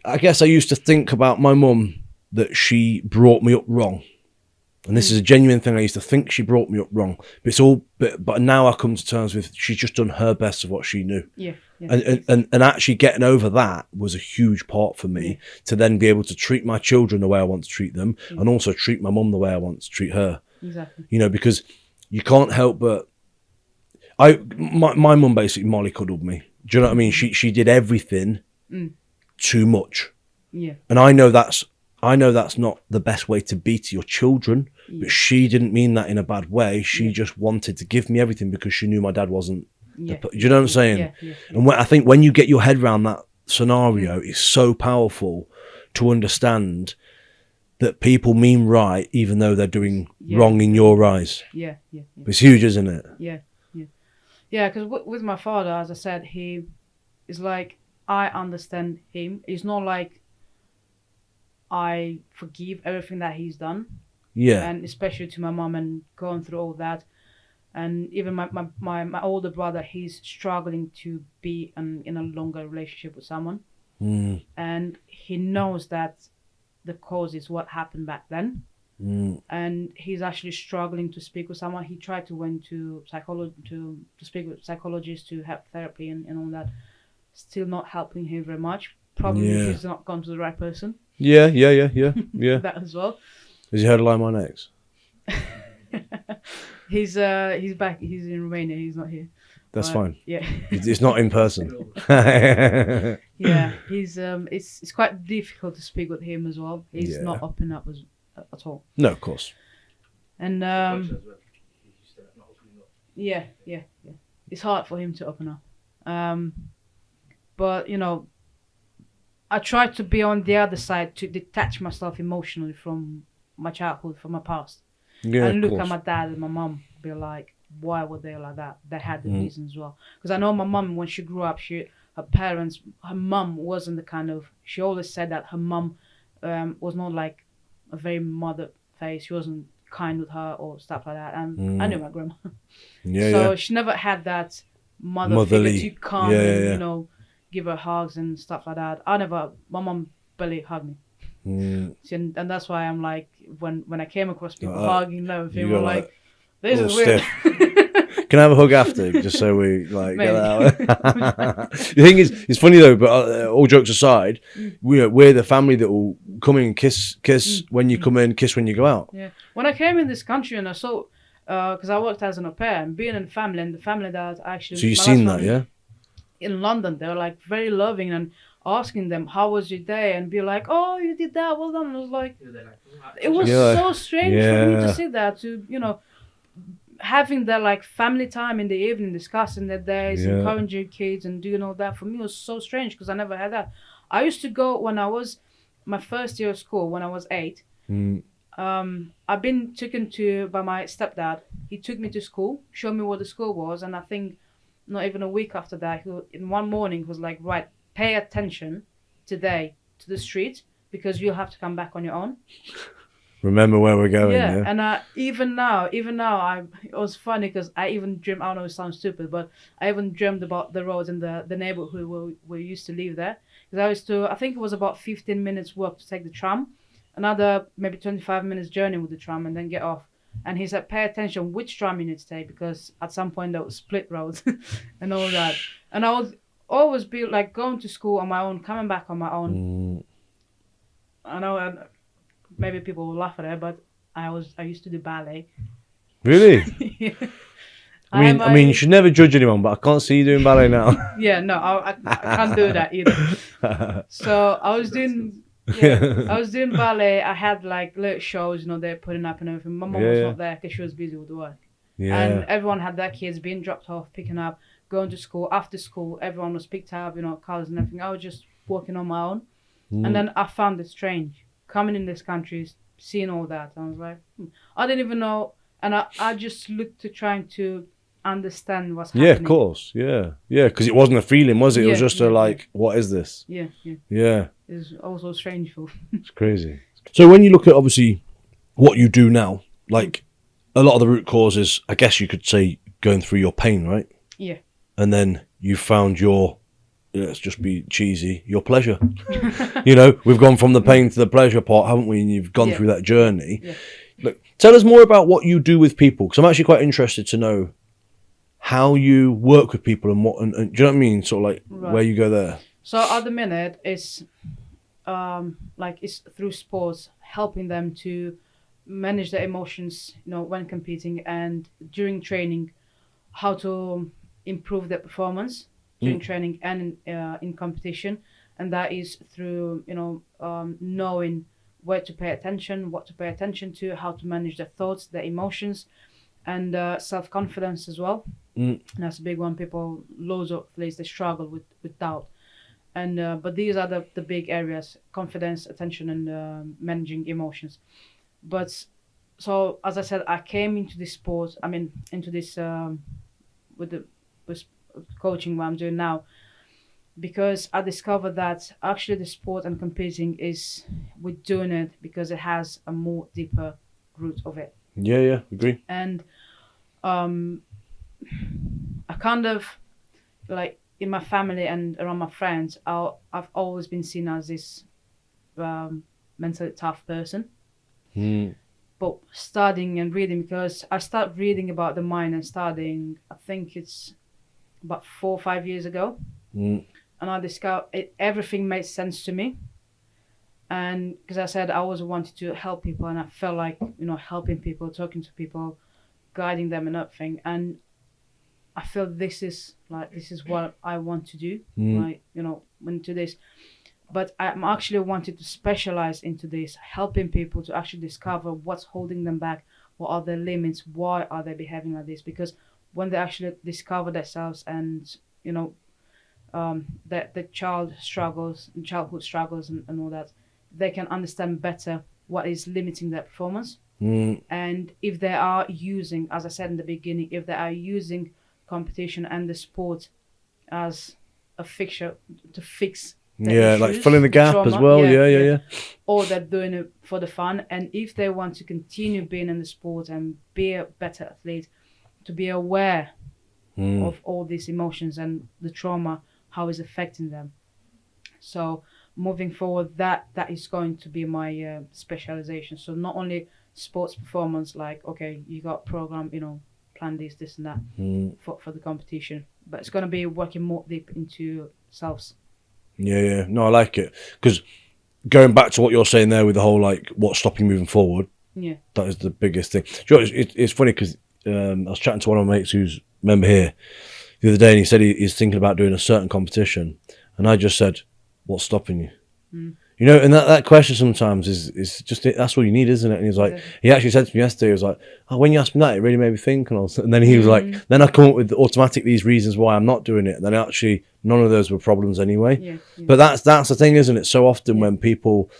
I guess I used to think about my mum, that she brought me up wrong. And this is a genuine thing. I used to think she brought me up wrong. But it's all, but now I come to terms with she's just done her best of what she knew. And actually getting over that was a huge part for me to then be able to treat my children the way I want to treat them and also treat my mum the way I want to treat her. Exactly. Because you can't help but my mum basically mollycoddled me. Do you know what I mean? She did everything too much. And I know that's not the best way to be to your children, but she didn't mean that in a bad way. She just wanted to give me everything because she knew my dad wasn't. Do you know what I'm saying? And I think when you get your head around that scenario, it's so powerful to understand that people mean right, even though they're doing wrong in your eyes. It's huge, isn't it? Yeah, because with my father, as I said, he is like, I understand him. It's not like I forgive everything that he's done. Yeah. And especially to my mom and going through all that. And even my older brother, he's struggling to be in a longer relationship with someone. And he knows that the cause is what happened back then. And he's actually struggling to speak with someone. He tried to went to to speak with psychologists, to have therapy and all that. Still not helping him very much. Probably he's not gone to the right person. Yeah. That as well. Has he heard of Lie My Next? He's back. He's in Romania. He's not here. That's fine. Yeah. It's not in person. Yeah. He's it's quite difficult to speak with him as well. He's not opening up at all. No, of course. And yeah. It's hard for him to open up. But you know, I try to be on the other side to detach myself emotionally from my childhood, from my past. Yeah, and look of at course. my dad and my mum, be like, why were they like that? They had the reason as well. Because I know my mum, when she grew up, her mum wasn't the kind of, she always said that her mum was not like a very mother face. She wasn't kind with her or stuff like that. And I knew my grandma. So she never had that motherly figure to come and, you know, give her hugs and stuff like that. My mum barely hugged me. And that's why I'm like, when I came across people hugging and everything, I'm like, this is weird. Can I have a hug after, just so we like get out? The thing is, it's funny though. But all jokes aside, we're the family that will come in, kiss when you come in, kiss when you go out. Yeah. When I came in this country and I saw, because I worked as an au pair and being in family, and the family that actually. So you've seen that, yeah? In London, they were like very loving and asking them, how was your day, and be like, oh, you did that, well done. I was like, it was so strange for me to see that, to, you know, having their like family time in the evening, discussing their days, encouraging kids and doing all that. For me, it was so strange because I never had that. I used to go when I was my first year of school, when I was 8. I've been taken to by my stepdad. He took me to school, showed me what the school was, and I think not even a week after that, in one morning, he was like, right, pay attention today to the street because you'll have to come back on your own. Remember where we're going. Yeah. And even now, it was funny because I even dreamed. I know it sounds stupid, but I even dreamed about the roads in the neighborhood where we used to live there. Because I think it was about 15 minutes walk to take the tram, another maybe 25 minutes journey with the tram, and then get off. And he said, pay attention which tram you need to take because at some point there was split roads and all that. And I would always be like going to school on my own, coming back on my own. I know maybe people will laugh at it, but I used to do ballet. Really? Yeah. I mean, you should never judge anyone, but I can't see you doing ballet now. Yeah, no, I can't do that either. So I was doing ballet. I had like little shows, you know, they're putting up and everything. My mom was not there because she was busy with work. Yeah. And everyone had their kids being dropped off, picking up, going to school. After school, everyone was picked up, you know, cars and everything. I was just walking on my own. And then I found it strange coming in this country, seeing all that. I was like, I didn't even know. And I just looked to trying to understand what's happening. Yeah, of course. Yeah. Yeah, because it wasn't a feeling, was it? It was just what is this? Yeah. It's also strange. It's crazy. So when you look at, obviously, what you do now, like, a lot of the root causes, I guess you could say, going through your pain, right? Yeah. And then you found your, let's just be cheesy, your pleasure. You know, we've gone from the pain to the pleasure part, haven't we? And you've gone through that journey. Yeah. Look, tell us more about what you do with people, because I'm actually quite interested to know how you work with people and what, and do you know what I mean? Sort of like where you go there. So at the minute, it's it's through sports, helping them to manage their emotions, you know, when competing and during training, how to improve their performance during training and in competition. And that is through, you know, knowing where to pay attention, what to pay attention to, how to manage their thoughts, their emotions, and self-confidence as well. And that's a big one. People, loads of places, they struggle with doubt. And but these are the big areas: confidence, attention, and managing emotions. But so, as I said, I came into this sport. I mean, into this with coaching what I'm doing now. because I discovered that actually the sport and competing we're doing it because it has a more deeper root of it. Yeah, agree. And I kind of like in my family and around my friends, I've always been seen as this mentally tough person. But studying and reading, because I started reading about the mind and studying, I think it's about 4 or 5 years ago. And I discovered everything made sense to me. And because I said I always wanted to help people, and I felt like, helping people, talking to people, guiding them and everything. And I feel this is what I want to do, like, into this. But I'm actually wanted to specialize into this, helping people to actually discover what's holding them back, what are their limits, why are they behaving like this? Because when they actually discover themselves and, that the childhood struggles and all that, they can understand better what is limiting their performance. And if they are using, as I said in the beginning, if they are using competition and the sport as a fixture to fix issues, like filling the gap trauma, as well. Yeah. Or they're doing it for the fun. And if they want to continue being in the sport and be a better athlete, to be aware of all these emotions and the trauma, how it's affecting them. So moving forward, that is going to be my specialization. So not only sports performance, like, okay, you got program, plan this and that for the competition, but it's going to be working more deep into selves. Yeah. No, I like it, because going back to what you're saying there with the whole, like, what's stopping moving forward, that is the biggest thing. Do you know, it's funny because I was chatting to one of my mates who's a member here the other day, and he said he's thinking about doing a certain competition, and I just said, what's stopping you? And that question sometimes is just, that's all you need, isn't it? And he's like, he actually said to me yesterday, he was like, oh, when you asked me that, it really made me think. And then he was like, then I come up with automatic these reasons why I'm not doing it. And then actually, none of those were problems anyway. Yeah. But that's the thing, isn't it? So often when people,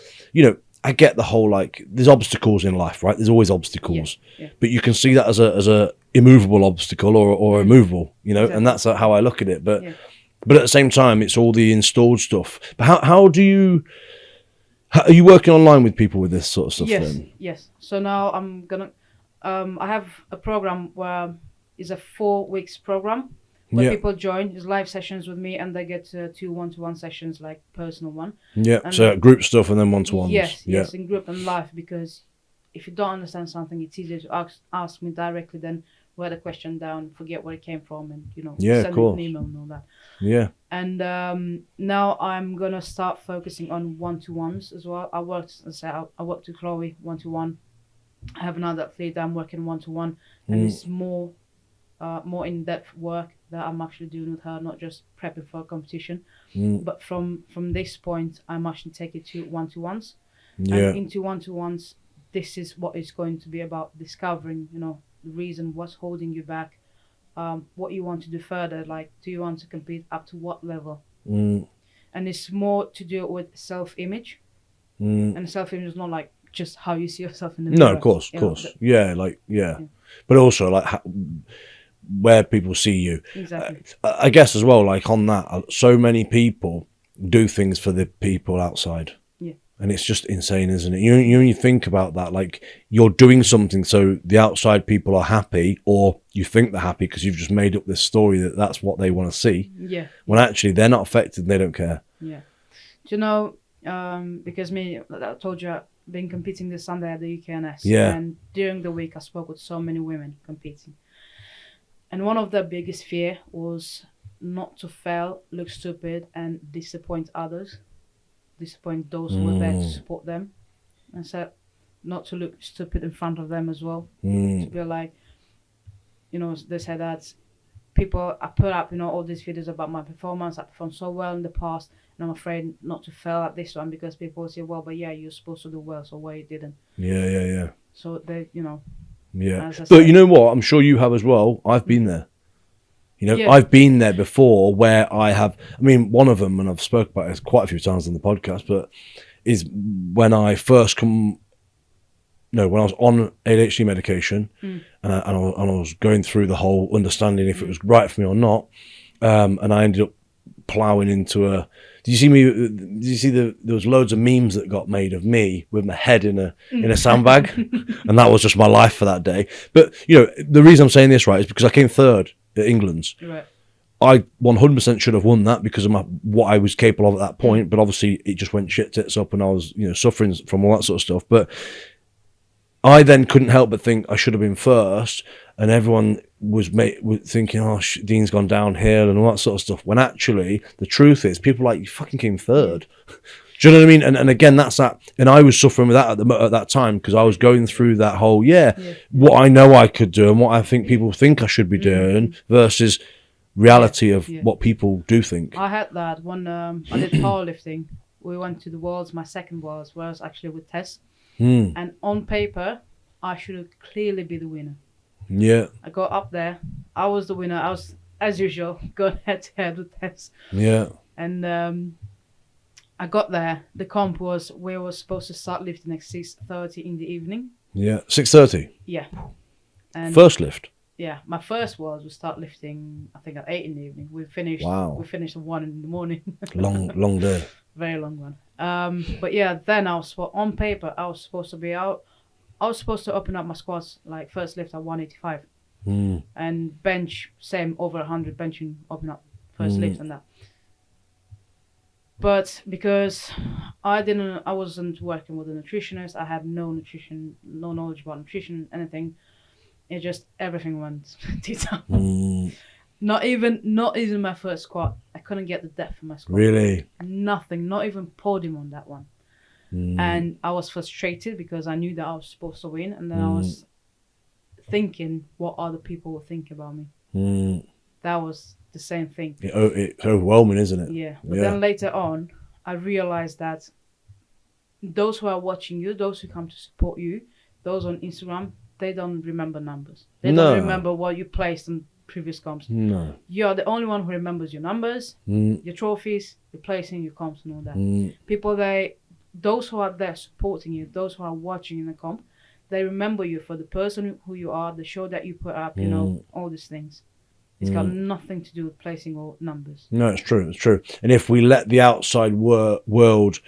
I get the whole, like, there's obstacles in life, right? There's always obstacles. Yeah. But you can see that as a immovable obstacle or immovable, exactly. And that's how I look at it. But at the same time, it's all the installed stuff. But how are you working online with people with this sort of stuff then? Yes. So now I'm gonna, I have a program where it's a 4 weeks program where people join. It's live sessions with me, and they get 2 one-to-one sessions, like personal one. Yeah. And so group stuff and then one-to-ones. Yes, in group and live, because if you don't understand something, it's easier to ask me directly than write the question down, forget where it came from, and send me an email and all that. Yeah. And now I'm gonna start focusing on one-to-ones as well. I worked with Chloe one-to-one. I have another athlete that I'm working one-to-one, and it's more in-depth work that I'm actually doing with her, not just prepping for a competition. But from this point, I'm actually taking to one-to-ones. And into one-to-ones, this is what it's going to be about: discovering, the reason what's holding you back, what you want to do further, like, do you want to compete up to what level? And it's more to do with self-image. And self-image is not like just how you see yourself in the mirror. No, of course. But also, like, where people see you. Exactly. I guess as well, like, on that, so many people do things for the people outside. And it's just insane, isn't it? You think about that, like, you're doing something so the outside people are happy, or you think they're happy because you've just made up this story that that's what they want to see. Yeah. When actually they're not affected and they don't care. Yeah. Do you know, because I told you, I've been competing this Sunday at the UKNS. Yeah. And during the week, I spoke with so many women competing. And one of their biggest fear was not to fail, look stupid, and disappoint others. Disappoint those who were there to support them, and so not to look stupid in front of them as well. To be like, they said that I put up, all these videos about my performance. I performed so well in the past, and I'm afraid not to fail at this one, because people say, well, but you're supposed to do well, so why you didn't? Yeah. So they, Yeah, but you know what? I'm sure you have as well. I've been there. I've been there before, where one of them, and I've spoke about it quite a few times on the podcast, but is when I first when I was on ADHD medication, and I was going through the whole understanding if it was right for me or not, and I ended up ploughing into a. Did you see me? Did you see there was loads of memes that got made of me with my head in a sandbag, and that was just my life for that day. But the reason I'm saying this, right, is because I came third at England's. Right. I 100% should have won that because of what I was capable of at that point, but obviously it just went shit tits up, and I was suffering from all that sort of stuff. But I then couldn't help but think I should have been first, and everyone was thinking, oh, Dean's gone downhill and all that sort of stuff. When actually the truth is, people are like, you fucking came third. Do you know what I mean? And again, that's that. And I was suffering with that at that time because I was going through that whole what I know I could do and what I think people think I should be doing versus reality of what people do think. I had that when I did powerlifting. We went to the Worlds, my second Worlds, where I was actually with Tess. And on paper, I should have clearly be the winner. Yeah. I got up there. I was the winner. I was, as usual, going head to head with Tess. Yeah. And I got there. The comp was we were supposed to start lifting at 6:30 in the evening. Yeah. 6:30. Yeah. And first lift. Yeah, my first was we start lifting. I think at 8 in the evening. We finished. Wow. We finished at 1 in the morning. long day. Very long one. But yeah, then I was on paper. I was supposed to be out. I was supposed to open up my squats like first lift at 185, and bench same over 100 benching open up first lift and that. But because I wasn't working with a nutritionist. I had no knowledge about nutrition, anything. It just everything went down. Not even my first squat. I couldn't get the depth of my squat. Really? Nothing. Not even podium on that one. And I was frustrated because I knew that I was supposed to win, and then I was thinking what other people would think about me. That was the same thing. It's overwhelming, isn't it? Yeah. But then later on, I realized that those who are watching you, those who come to support you, those on Instagram, they don't remember numbers. They don't remember what you placed in previous comps. No. You're the only one who remembers your numbers, your trophies, your placing, your comps and all that. People, those who are there supporting you, those who are watching in the comp, they remember you for the person who you are, the show that you put up, all these things. It's got nothing to do with placing or numbers. No, it's true. It's true. And if we let the outside world,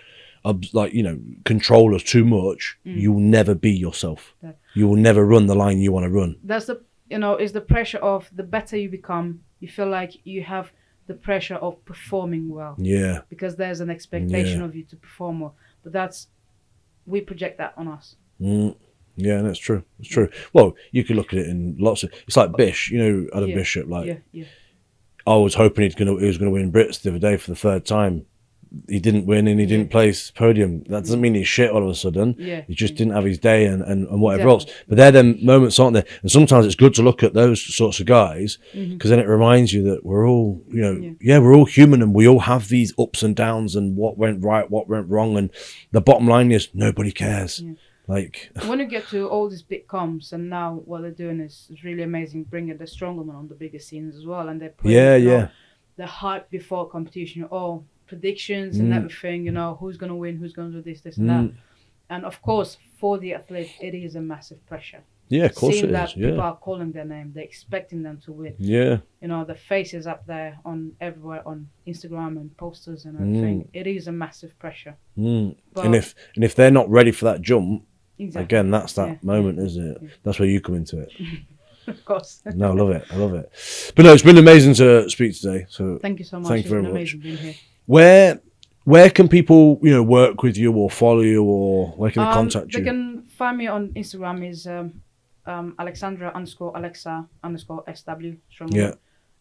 control us too much, you will never be yourself. Yeah. You will never run the line you want to run. That's is the pressure of the better you become, you feel like you have the pressure of performing well. Yeah. Because there's an expectation of you to perform well. But we project that on us. Yeah, that's true. It's true. Well, you could look at it in lots of. It's like Bish, Adam Bishop. Like, I was hoping he was going to win Brits the other day for the third time. He didn't win and he didn't place podium. That doesn't mean he's shit all of a sudden. Yeah. He just didn't have his day and whatever else. But they're them moments, aren't they? And sometimes it's good to look at those sorts of guys because then it reminds you that we're all, we're all human and we all have these ups and downs and what went right, what went wrong. And the bottom line is nobody cares. Yeah. Like when you get to all these big comps, and now what they're doing is really amazing, bringing the Strongwoman on the biggest scenes as well, and they're putting the hype before competition, all predictions and everything. Who's gonna win, who's gonna do this, and that, and of course for the athlete, it is a massive pressure. Yeah, of course seeing it that is. People are calling their name, they're expecting them to win. Yeah, the faces up there on everywhere on Instagram and posters and everything. It is a massive pressure. But, and if they're not ready for that jump. Exactly. Again, that's that moment, isn't it? Yeah. That's where you come into it. Of course. No, I love it. But no, it's been amazing to speak today. So thank you so much. Thank you very much. Amazing being here. Where can people work with you or follow you, or where can they contact you? They can find me on Instagram is Alexandra _Alexa_SW Strongwoman. Yeah.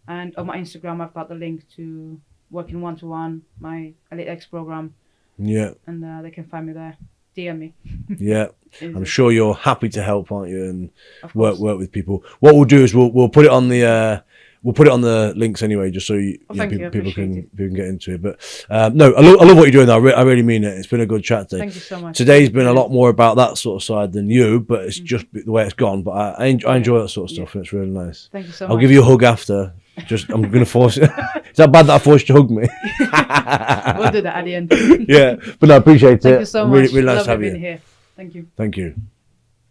And on my Instagram I've got the link to working 1-to-1, my Elite X program. Yeah. And they can find me there. DM me. Yeah. I'm sure you're happy to help, aren't you? And work with people. What we'll do is we'll put it on the links anyway, just so people can get into it. But no, I love what you're doing. I really mean it. It's been a good chat today. Thank you so much. Today's been a lot more about that sort of side than you, but it's just the way it's gone. But I enjoy that sort of stuff, and it's really nice. Thank you so much. I'll give you a hug after. I'm going to force it. Is that bad that I forced you to hug me? We'll do that at the end. Yeah, but no, I appreciate it. Thank you so much. Really nice to have Lovely you. being here. Thank you. Thank you.